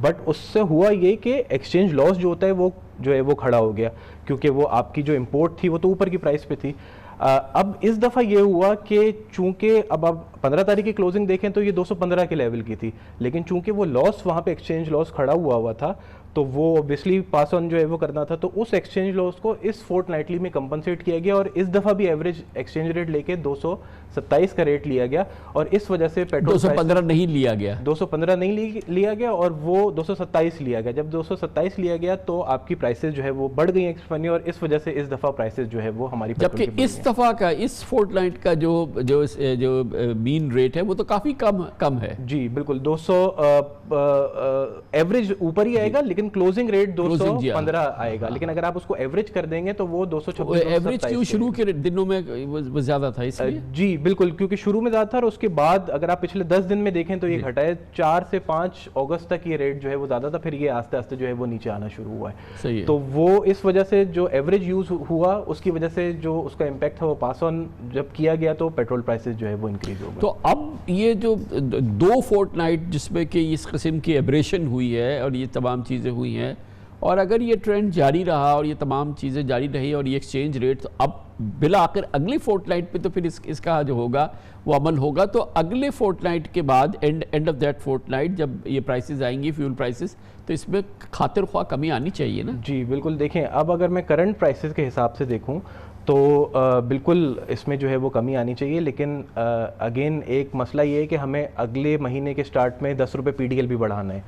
بٹ اس سے ہوا یہ کہ ایکسچینج لاس جو ہوتا ہے وہ جو ہے وہ کھڑا ہو گیا, کیونکہ وہ آپ کی جو امپورٹ تھی وہ تو اوپر کی پرائس پہ تھی. اب اس دفعہ یہ ہوا کہ چونکہ اب آپ 15 تاریخ کی کلوزنگ دیکھیں تو یہ 215 کے لیول کی تھی, لیکن چونکہ وہ لاس وہاں پہ ایکسچینج لاس کھڑا ہوا تھا تو وہ اوبیسلی پاس آن جو ہے وہ کرنا تھا, تو اس ایکسچینج لاس کو اس فورٹ نائٹلی میں کمپنسیٹ کیا گیا, اور اس دفعہ بھی ایوریج ایکسچینج ریٹ لے کے 227 کا ریٹ لیا گیا, اور اس وجہ سے پیٹرول 215 نہیں لیا گیا, 215 نہیں لیا گیا اور وہ 227 لیا گیا. جب 227 لیا گیا تو آپ کی پرائسز جو ہے وہ بڑھ گئی ایکسپینی, اور اس وجہ سے اس دفعہ پرائسز جو ہے وہ ہماری, جبکہ اس دفعہ کا اس فورٹ نائٹ کا جو مین ریٹ ہے وہ تو کافی کم ہے. جی بالکل, 200 ایوریج اوپر ہی آئے گا, لیکن کلوزنگ ریٹ 215 آئے گا, لیکن اگر آپ اس کو ایوریج کر دیں گے تو وہ 226. ایوریج کیوں شروع کے دنوں میں وہ زیادہ تھا اس لیے؟ جی بالکل, کیونکہ شروع میں زیادہ تھا, اور اس کے بعد اگر آپ پچھلے 10 دن میں دیکھیں تو یہ گھٹا ہے. 4 سے 5 اگست تک یہ ریٹ جو ہے وہ زیادہ تھا, پھر یہ آہستہ آہستہ جو ہے وہ نیچے آنا شروع ہوا ہے. تو وہ اس وجہ سے جو ایوریج یوز ہوا اس کی وجہ سے جو اس کا امپیکٹ تھا وہ پاس آن جب کیا گیا تو پیٹرول پرائسز جو ہے وہ انکریز ہو گئے. تو اب یہ جو 2 فورٹ نائٹ جس میں کہ اس قسم کی ایبریشن ہوئی ہے اور یہ تمام چیزیں ہوئی ہیں, اور اگر یہ ٹرینڈ جاری رہا اور یہ تمام چیزیں جاری رہی اور یہ ایکسچینج ریٹ, تو اب بالآخر اگلی فورٹ نائٹ پہ تو پھر اس کا جو ہوگا وہ عمل ہوگا. تو اگلے فورٹ نائٹ کے بعد end of that Fortnite جب یہ پرائسز آئیں گی فیول پرائسز, تو اس میں خاطر خواہ کمی آنی چاہیے نا. جی بالکل, دیکھیں اب اگر میں کرنٹ پرائسز کے حساب سے دیکھوں تو بالکل اس میں جو ہے وہ کمی آنی چاہیے, لیکن اگین ایک مسئلہ یہ ہے کہ ہمیں اگلے مہینے کے سٹارٹ میں 10 روپے پی ڈی ایل بھی بڑھانا ہے.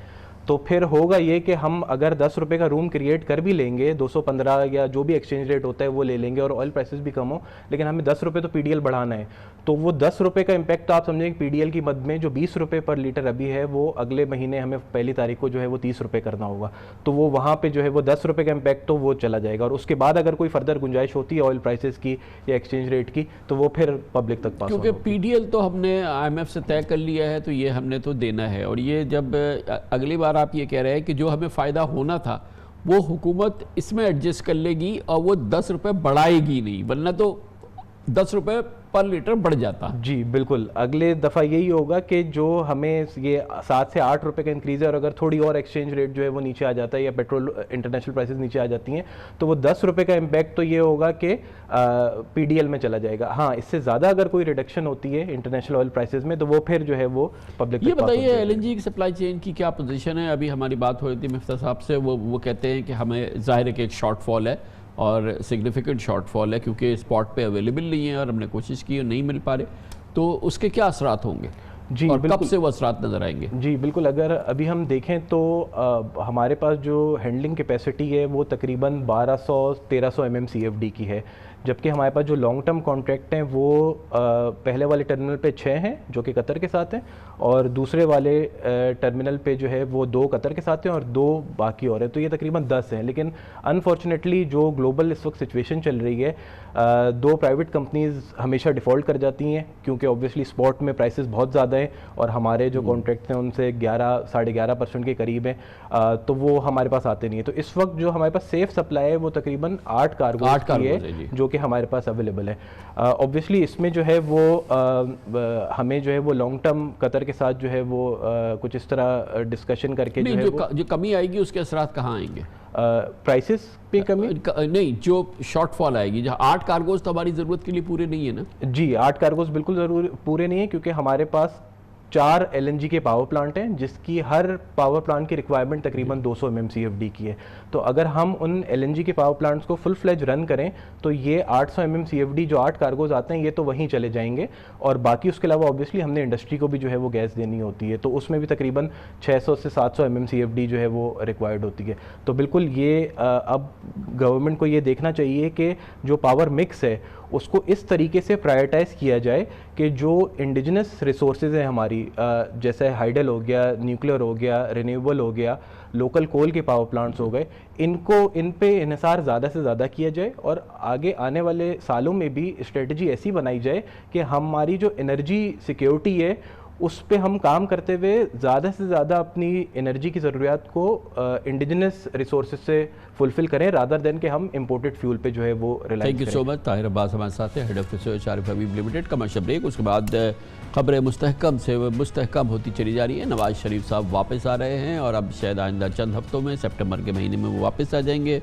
تو پھر ہوگا یہ کہ ہم اگر 10 روپے کا روم کریٹ کر بھی لیں گے, 215 یا جو بھی ایکسچینج ریٹ ہوتا ہے وہ لے لیں گے, اور آئل پرائسز بھی کم ہوں, لیکن ہمیں 10 روپے تو پی ڈی ایل بڑھانا ہے. تو وہ 10 روپے کا امپیکٹ تو آپ سمجھیں کہ پی ڈی ایل کی مد میں جو 20 روپے پر لیٹر ابھی ہے وہ اگلے مہینے ہمیں 1 تاریخ کو جو ہے وہ 30 روپے کرنا ہوگا. تو وہ وہاں پہ جو ہے وہ 10 روپے کا امپیکٹ تو وہ چلا جائے گا, اور اس کے بعد اگر کوئی فردر گنجائش ہوتی ہے آئل پرائسز کی یا ایکسچینج ریٹ کی تو وہ پھر پبلک تک پاس ہوگا. کیونکہ پی ڈی ایل تو ہم نے آئی ایم ایف سے طے کر لیا ہے, تو یہ ہم نے تو دینا ہے, اور یہ جب اگلی بار آپ یہ کہہ رہے ہیں کہ جو ہمیں فائدہ ہونا تھا وہ حکومت اس میں ایڈجسٹ کر لے گی اور وہ 10 روپے بڑھائے گی نہیں, ورنہ تو 10 روپے پر لیٹر بڑھ جاتا. جی بالکل, اگلے دفعہ یہی ہوگا کہ جو ہمیں یہ 7 سے 8 روپے کا انکریز ہے, اور اگر تھوڑی اور ایکسچینج ریٹ جو ہے وہ نیچے آ جاتا ہے یا پیٹرول انٹرنیشنل پرائسز نیچے آ جاتی ہیں تو وہ 10 روپے کا امپیکٹ تو یہ ہوگا کہ پی ڈی ایل میں چلا جائے گا. ہاں اس سے زیادہ اگر کوئی ریڈکشن ہوتی ہے انٹرنیشنل آئل پرائسز میں تو وہ پھر جو ہے وہ پبلک. یہ بتائیے ایل این جی کی سپلائی چین کی کیا پوزیشن ہے؟ ابھی ہماری بات ہو رہی تھی مفتاح صاحب سے, وہ کہتے ہیں کہ ہمیں ظاہر ہے کہ ایک شارٹ فال ہے اور سگنیفیکنٹ شارٹ فال ہے, کیونکہ اسپاٹ پہ اویلیبل نہیں ہے اور ہم نے کوشش کی اور نہیں مل پا رہے, تو اس کے کیا اثرات ہوں گے؟ جی اور کب سے وہ اثرات نظر آئیں گے؟ جی بالکل, اگر ابھی ہم دیکھیں تو ہمارے پاس جو ہینڈلنگ کیپیسٹی ہے وہ تقریباً 1200-1300 MMCFD کی ہے, جبکہ ہمارے پاس جو لانگ ٹرم کانٹریکٹ ہیں وہ پہلے والے ٹرمینل پہ 6 ہیں جو کہ قطر کے ساتھ ہیں, اور دوسرے والے ٹرمینل پہ جو ہے وہ 2 قطر کے ساتھ ہیں اور 2 باقی اور ہیں, تو یہ تقریباً 10 ہیں. لیکن انفارچونیٹلی جو گلوبل اس وقت سچویشن چل رہی ہے, 2 پرائیویٹ کمپنیز ہمیشہ ڈیفالٹ کر جاتی ہیں, کیونکہ اوبویسلی اسپاٹ میں پرائسز بہت زیادہ ہیں اور ہمارے جو کانٹریکٹس ہیں ان سے 11-11.5% کے قریب ہیں, تو وہ ہمارے پاس آتے نہیں ہیں. تو اس وقت جو ہمارے پاس سیف سپلائی ہے وہ تقریباً 8 کارگوز کی ہے, جو کہ ہمارے پاس اویلیبل ہے. اوبویسلی اس میں جو ہے وہ ہمیں جو ہے وہ لانگ ٹرم قطر کے ساتھ جو ہے وہ کچھ اس طرح ڈسکشن کر کے جو کمی آئے گی اس کے اثرات کہاں آئیں گے؟ پرائسز پہ کمی نہیں، جو شارٹ فال آئے گی، جہاں 8 کارگوز تو ہماری ضرورت کے لیے پورے نہیں ہیں نا. جی 8 کارگوز بالکل ضرور پورے نہیں ہیں، کیونکہ ہمارے پاس 4 LNG کے پاور پلانٹ ہیں جس کی ہر پاور پلانٹ کی ریکوائرمنٹ تقریباً 200 MMCFD کی ہے. تو اگر ہم ان LNG کے پاور پلانٹس کو فل فلیج رن کریں تو یہ 800 MMCFD جو 8 کارگوز آتے ہیں یہ تو وہیں چلے جائیں گے، اور باقی اس کے علاوہ اوبویسلی ہم نے انڈسٹری کو بھی جو ہے وہ گیس دینی ہوتی ہے، تو اس میں بھی تقریباً 600 سے 700 MMCFD جو ہے وہ ریکوائرڈ ہوتی ہے. تو بالکل یہ اب گورنمنٹ کو یہ دیکھنا چاہیے کہ جو پاور مکس ہے اس کو اس طریقے سے پرائیورٹائز کیا جائے کہ جو انڈیجنس ریسورسز ہیں ہماری، جیسے ہائیڈل ہو گیا، نیوکلیئر ہو گیا، رینیویبل ہو گیا، لوکل کول کے پاور پلانٹس ہو گئے، ان پہ انحصار زیادہ سے زیادہ کیا جائے، اور آگے آنے والے سالوں میں بھی اسٹریٹجی ایسی بنائی جائے کہ ہماری جو انرجی سیکیورٹی ہے اس پہ ہم کام کرتے ہوئے زیادہ سے زیادہ اپنی انرجی کی ضروریات کو انڈیجنس ریسورسز سے فلفل کریں، رادر دین کہ ہم امپورٹڈ فیول پہ جو ہے وہ ریلائز کریں. Thank you so much. Tahir Abbas ہمارے ساتھ ہیں، head of research Arif Habib limited. Commercial break, اس کے بعد خبریں مستحکم سے مستحکم ہوتی چلی جا رہی ہیں. نواز شریف صاحب واپس آ رہے ہیں اور اب شاید آئندہ چند ہفتوں میں سپٹمبر کے مہینے میں وہ واپس آ جائیں گے.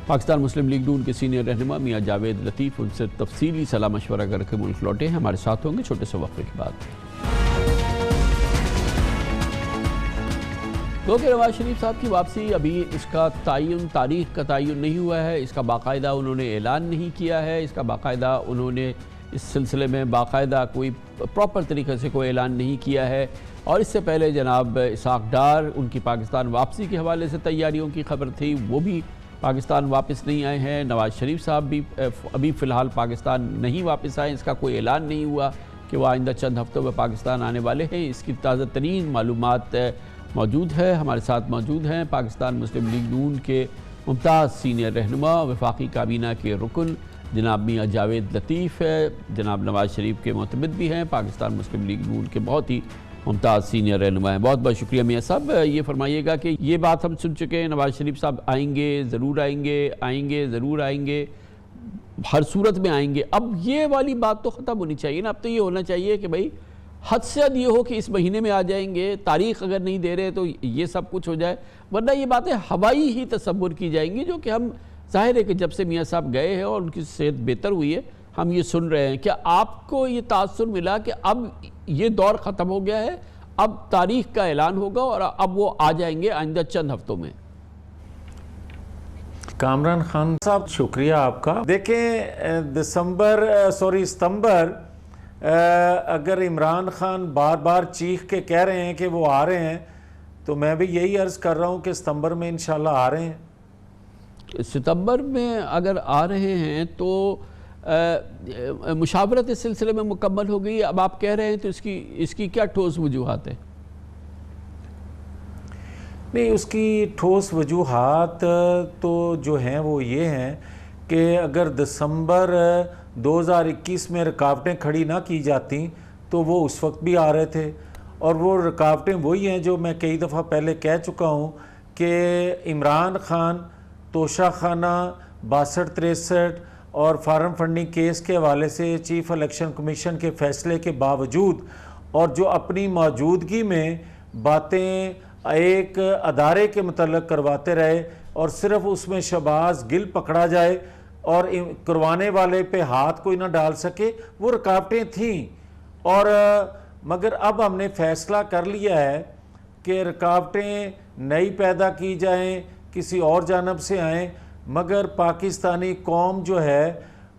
پاکستان مسلم لیگ نون کے سینئر رہنما میاں جاوید لطیف ان سے تفصیلی صلاح مشورہ کر کے ملک لوٹے ہیں. ہمارے ساتھ ہوں گے چھوٹے سے وقفے کے بعد. کیونکہ نواز شریف صاحب کی واپسی ابھی اس کا تعین، تاریخ کا تعین نہیں ہوا ہے، اس کا باقاعدہ انہوں نے اعلان نہیں کیا ہے، اس کا باقاعدہ انہوں نے اس سلسلے میں باقاعدہ کوئی پراپر طریقے سے کوئی اعلان نہیں کیا ہے. اور اس سے پہلے جناب اسحاق ڈار، ان کی پاکستان واپسی کے حوالے سے تیاریوں کی خبر تھی، وہ بھی پاکستان واپس نہیں آئے ہیں. نواز شریف صاحب بھی ابھی فی الحال پاکستان نہیں واپس آئے، اس کا کوئی اعلان نہیں ہوا کہ وہ آئندہ چند ہفتوں میں پاکستان آنے والے ہیں. اس کی تازہ ترین معلومات موجود ہے. ہمارے ساتھ موجود ہیں پاکستان مسلم لیگ نون کے ممتاز سینئر رہنما، وفاقی کابینہ کے رکن جناب میاں جاوید لطیف ہے، جناب نواز شریف کے معتمد بھی ہیں، پاکستان مسلم لیگ نون کے بہت ہی ممتاز سینئر رہنما ہیں. بہت بہت شکریہ میاں صاحب. یہ فرمائیے گا کہ یہ بات ہم سن چکے ہیں، نواز شریف صاحب آئیں گے، ضرور آئیں گے، آئیں گے، ضرور آئیں گے، ہر صورت میں آئیں گے. اب یہ والی بات تو ختم ہونی چاہیے نا. اب تو یہ ہونا چاہیے کہ بھائی حد سے حد یہ ہو کہ اس مہینے میں آ جائیں گے، تاریخ اگر نہیں دے رہے تو یہ سب کچھ ہو جائے، ورنہ یہ باتیں ہوائی ہی تصور کی جائیں گی، جو کہ ہم ظاہر ہے کہ جب سے میاں صاحب گئے ہیں اور ان کی صحت بہتر ہوئی ہے ہم یہ سن رہے ہیں. کیا آپ کو یہ تاثر ملا کہ اب یہ دور ختم ہو گیا ہے، اب تاریخ کا اعلان ہوگا اور اب وہ آ جائیں گے آئندہ چند ہفتوں میں؟ کامران خان صاحب شکریہ آپ کا. دیکھیں ستمبر اگر عمران خان بار بار چیخ کے کہہ رہے ہیں کہ وہ آ رہے ہیں تو میں بھی یہی عرض کر رہا ہوں کہ ستمبر میں انشاءاللہ آ رہے ہیں. ستمبر میں اگر آ رہے ہیں تو مشاورت اس سلسلے میں مکمل ہو گئی، اب آپ کہہ رہے ہیں تو اس کی کیا ٹھوس وجوہات ہیں؟ نہیں، اس کی ٹھوس وجوہات تو جو ہیں وہ یہ ہیں کہ اگر دسمبر 2021 میں رکاوٹیں کھڑی نہ کی جاتی تو وہ اس وقت بھی آ رہے تھے، اور وہ رکاوٹیں وہی ہیں جو میں کئی دفعہ پہلے کہہ چکا ہوں کہ عمران خان توشہ خانہ 62-63 اور فارم فنڈنگ کیس کے حوالے سے چیف الیکشن کمیشن کے فیصلے کے باوجود اور جو اپنی موجودگی میں باتیں ایک ادارے کے متعلق کرواتے رہے اور صرف اس میں شہباز گل پکڑا جائے اور کروانے والے پہ ہاتھ کوئی نہ ڈال سکے، وہ رکاوٹیں تھیں. اور مگر اب ہم نے فیصلہ کر لیا ہے کہ رکاوٹیں نئی پیدا کی جائیں، کسی اور جانب سے آئیں، مگر پاکستانی قوم جو ہے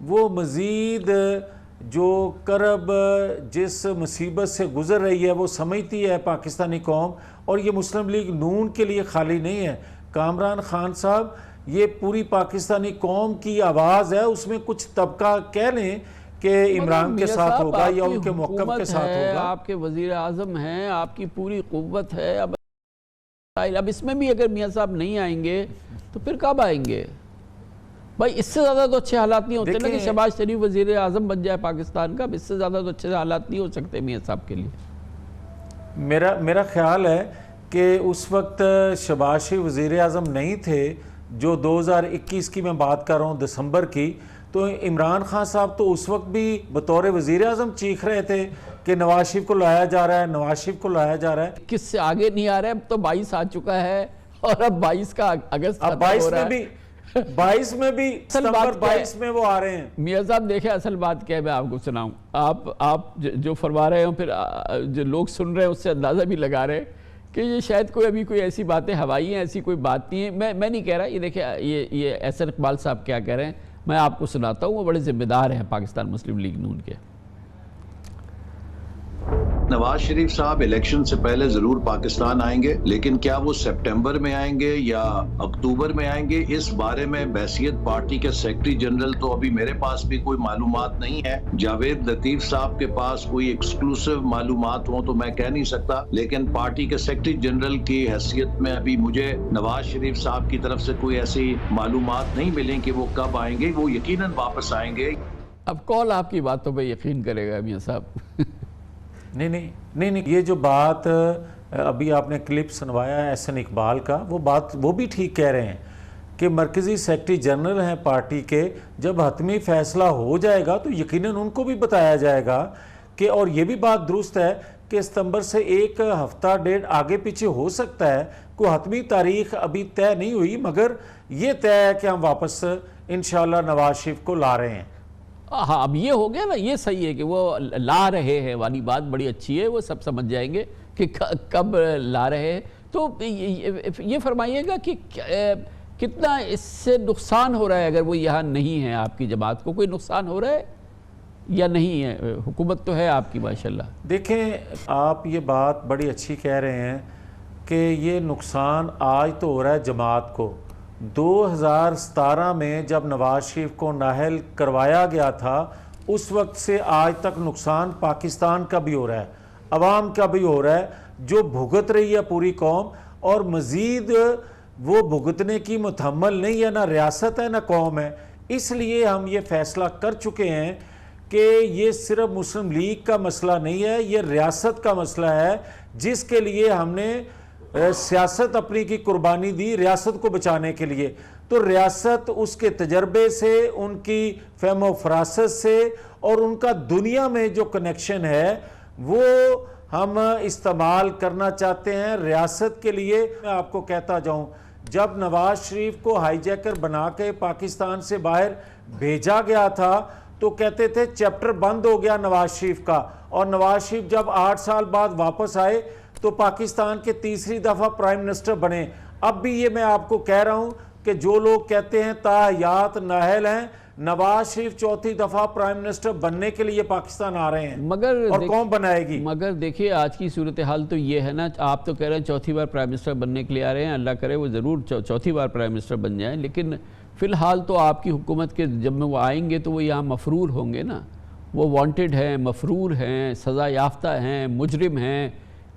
وہ مزید جو کرب جس مصیبت سے گزر رہی ہے وہ سمجھتی ہے پاکستانی قوم، اور یہ مسلم لیگ نون کے لیے خالی نہیں ہے. کامران خان صاحب، یہ پوری پاکستانی قوم کی آواز ہے. اس میں کچھ طبقہ کہہ لیں کہ عمران کے ساتھ ہوگا یا ان کے موقف کے ساتھ ہوگا. آپ کے وزیر اعظم ہیں، آپ کی پوری قوت ہے. اب اس میں بھی اگر میاں صاحب نہیں آئیں گے تو پھر کب آئیں گے؟ بھائی اس سے زیادہ تو اچھے حالات نہیں ہوتے نا کہ شہباز شریف وزیر اعظم بن جائے پاکستان کا. اس سے زیادہ تو اچھے حالات نہیں ہو سکتے میاں صاحب کے لیے. میرا خیال ہے کہ اس وقت شہباز شریف وزیر اعظم نہیں تھے جو 2021 کی میں بات کر رہا ہوں دسمبر کی، تو عمران خان صاحب تو اس وقت بھی بطور وزیر اعظم چیخ رہے تھے کہ نواز شریف کو لایا جا رہا ہے، نواز شریف کو لایا جا رہا ہے. کس سے آگے نہیں آ رہا ہے. اب تو 22 آ چکا ہے اور اب 22 کا اگست اب 22 میں بھی ستمبر 22 میں وہ آ رہے ہیں. میاں صاحب دیکھیں اصل بات کیا ہے، میں آپ کو سناؤں. آپ جو فرما رہے ہوں، پھر جو لوگ سن رہے ہیں اس سے اندازہ بھی لگا رہے ہیں کہ یہ شاید کوئی ایسی باتیں ہوائی ہیں، ایسی کوئی بات نہیں ہے. میں نہیں کہہ رہا. یہ دیکھیں یہ احسن اقبال صاحب کیا کہہ رہے ہیں، میں آپ کو سناتا ہوں. وہ بڑے ذمہ دار ہیں پاکستان مسلم لیگ نون کے. نواز شریف صاحب الیکشن سے پہلے ضرور پاکستان آئیں گے، لیکن کیا وہ سپٹمبر میں آئیں گے یا اکتوبر میں آئیں گے، اس بارے میں بحیثیت پارٹی کے سیکرٹری جنرل تو ابھی میرے پاس بھی کوئی معلومات نہیں ہے. جاوید لطیف صاحب کے پاس کوئی ایکسکلوسیو معلومات ہوں تو میں کہہ نہیں سکتا، لیکن پارٹی کے سیکرٹری جنرل کی حیثیت میں ابھی مجھے نواز شریف صاحب کی طرف سے کوئی ایسی معلومات نہیں ملیں کہ وہ کب آئیں گے. وہ یقیناً واپس آئیں گے. اب کون آپ کی باتوں پہ یقین کرے گا میاں صاحب؟ نہیں، یہ جو بات ابھی آپ نے کلپ سنوایا ہے احسن اقبال کا، وہ بھی ٹھیک کہہ رہے ہیں کہ مرکزی سیکرٹری جنرل ہیں پارٹی کے. جب حتمی فیصلہ ہو جائے گا تو یقیناً ان کو بھی بتایا جائے گا کہ، اور یہ بھی بات درست ہے کہ ستمبر سے ایک ہفتہ ڈیڑھ آگے پیچھے ہو سکتا ہے. کوئی حتمی تاریخ ابھی طے نہیں ہوئی، مگر یہ طے ہے کہ ہم واپس انشاءاللہ نواز شریف کو لا رہے ہیں. ہاں اب یہ ہو گیا نا، یہ صحیح ہے کہ وہ لا رہے ہیں والی بات بڑی اچھی ہے. وہ سب سمجھ جائیں گے کہ کب لا رہے ہیں. تو یہ فرمائیے گا کہ کتنا اس سے نقصان ہو رہا ہے اگر وہ یہاں نہیں ہے. آپ کی جماعت کو کوئی نقصان ہو رہا ہے یا نہیں ہے؟ حکومت تو ہے آپ کی ماشاءاللہ. دیکھیں آپ یہ بات بڑی اچھی کہہ رہے ہیں کہ یہ نقصان آج تو ہو رہا ہے جماعت کو. 2017 میں جب نواز شریف کو نااہل کروایا گیا تھا، اس وقت سے آج تک نقصان پاکستان کا بھی ہو رہا ہے، عوام کا بھی ہو رہا ہے، جو بھگت رہی ہے پوری قوم. اور مزید وہ بھگتنے کی متحمل نہیں ہے، نہ ریاست ہے نہ قوم ہے. اس لیے ہم یہ فیصلہ کر چکے ہیں کہ یہ صرف مسلم لیگ کا مسئلہ نہیں ہے، یہ ریاست کا مسئلہ ہے، جس کے لیے ہم نے سیاست اپنی کی قربانی دی ریاست کو بچانے کے لیے. تو ریاست اس کے تجربے سے، ان کی فہم و فراست سے اور ان کا دنیا میں جو کنیکشن ہے وہ ہم استعمال کرنا چاہتے ہیں ریاست کے لیے. میں آپ کو کہتا جاؤں، جب نواز شریف کو ہائی جیکر بنا کے پاکستان سے باہر بھیجا گیا تھا تو کہتے تھے چیپٹر بند ہو گیا نواز شریف کا. اور نواز شریف جب 8 سال بعد واپس آئے تو پاکستان کے تیسری دفعہ پرائم منسٹر بنے. اب بھی یہ میں آپ کو کہہ رہا ہوں کہ جو لوگ کہتے ہیں تاحیات نااہل ہیں، نواز شریف چوتھی دفعہ پرائم منسٹر بننے کے لیے پاکستان آ رہے ہیں، اور کون بنائے گی. مگر دیکھیے آج کی صورتحال تو یہ ہے نا، آپ تو کہہ رہے ہیں چوتھی بار پرائم منسٹر بننے کے لیے آ رہے ہیں. اللہ کرے وہ ضرور چوتھی بار پرائم منسٹر بن جائیں، لیکن فی الحال تو آپ کی حکومت کے جب وہ آئیں گے تو وہ یہاں مفرور ہوں گے نا. وہ وانٹڈ ہیں، مفرور ہیں، سزا یافتہ ہیں، مجرم ہیں.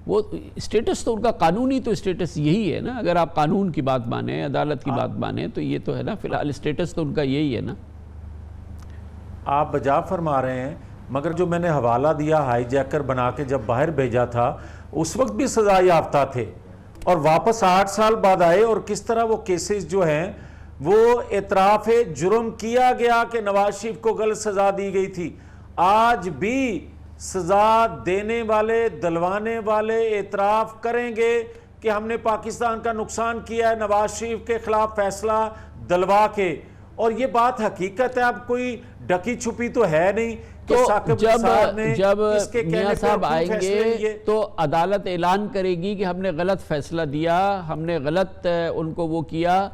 وہ اسٹیٹس تو ان کا قانونی تو اسٹیٹس یہی ہے نا. اگر آپ قانون کی بات مانیں، عدالت کی بات مانیں تو یہ تو ہے نا. فی الحال اسٹیٹس تو ان کا یہی ہے نا. آپ بجا فرما رہے ہیں، مگر جو میں نے حوالہ دیا ہائی جیکر بنا کے جب باہر بھیجا تھا اس وقت بھی سزا یافتہ تھے اور واپس 8 سال بعد آئے. اور کس طرح وہ کیسز جو ہیں وہ اعتراف جرم کیا گیا کہ نواز شریف کو غلط سزا دی گئی تھی. آج بھی سزا دینے والے، دلوانے والے اعتراف کریں گے کہ ہم نے پاکستان کا نقصان کیا ہے نواز شریف کے خلاف فیصلہ دلوا کے. اور یہ بات حقیقت ہے، اب کوئی ڈکی چھپی تو ہے نہیں. تو جب میاں صاحب آئیں گے تو عدالت اعلان کرے گی کہ ہم نے غلط فیصلہ دیا، ہم نے غلط ان کو وہ کیا،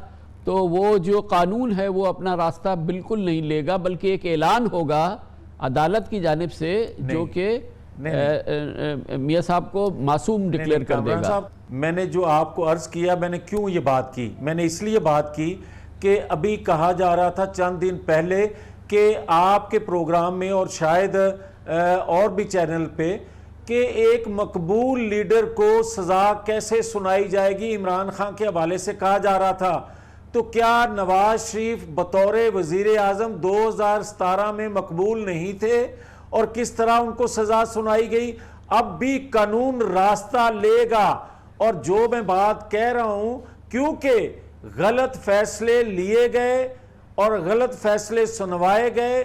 تو وہ جو قانون ہے وہ اپنا راستہ بالکل نہیں لے گا، بلکہ ایک اعلان ہوگا عدالت کی جانب سے جو کہ میاں صاحب کو معصوم ڈکلیئر کر دے گا. میں نے جو آپ کو عرض کیا، میں نے کیوں یہ بات کی، میں نے اس لیے بات کی کہ ابھی کہا جا رہا تھا چند دن پہلے کہ آپ کے پروگرام میں اور شاید اور بھی چینل پہ کہ ایک مقبول لیڈر کو سزا کیسے سنائی جائے گی عمران خان کے حوالے سے کہا جا رہا تھا. تو کیا نواز شریف بطور وزیر اعظم 2017 میں مقبول نہیں تھے اور کس طرح ان کو سزا سنائی گئی؟ اب بھی قانون راستہ لے گا. اور جو میں بات کہہ رہا ہوں، کیونکہ غلط فیصلے لیے گئے اور غلط فیصلے سنوائے گئے,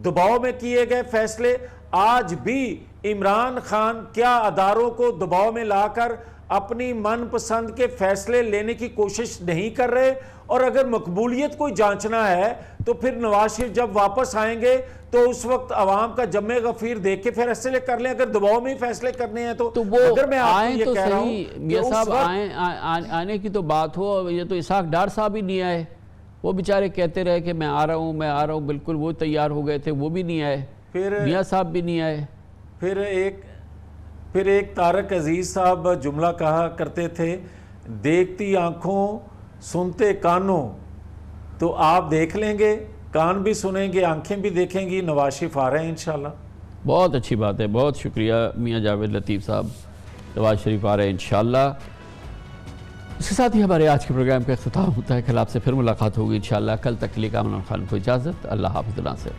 دباؤ میں کیے گئے فیصلے. آج بھی عمران خان کیا اداروں کو دباؤ میں لا کر اپنی من پسند کے فیصلے لینے کی کوشش نہیں کر رہے؟ اور اگر مقبولیت کوئی جانچنا ہے تو پھر نواز شریف جب واپس آئیں گے تو اس وقت عوام کا جمع غفیر دیکھ کے فیصلے کر لیں. اگر دباؤ میں ہی فیصلے کرنے ہیں تو وہ اگر میں آپ کو آئیں یہ تو کہہ رہا صحیح ہوں میاں صاحب آنے کی تو بات ہو. یہ تو اسحاق ڈار صاحب ہی نہیں آئے, وہ بیچارے کہتے رہے کہ میں آ رہا ہوں, بالکل وہ تیار ہو گئے تھے, وہ بھی نہیں آئے. میاں صاحب بھی نہیں آئے. پھر ایک طارق عزیز صاحب جملہ کہا کرتے تھے, دیکھتی آنکھوں سنتے کانوں. تو آپ دیکھ لیں گے, کان بھی سنیں گے, آنکھیں بھی دیکھیں گی, نواز شریف آ رہے ہیں انشاءاللہ. بہت اچھی بات ہے, بہت شکریہ میاں جاوید لطیف صاحب. نواز شریف آ رہے ہیں انشاءاللہ. اس کے ساتھ ہی ہمارے آج کے پروگرام کا اختتام ہوتا ہے. کل آپ سے پھر ملاقات ہوگی انشاءاللہ. کل تک کے لیے کامران خان کو اجازت. اللہ حافظ. اللہ سے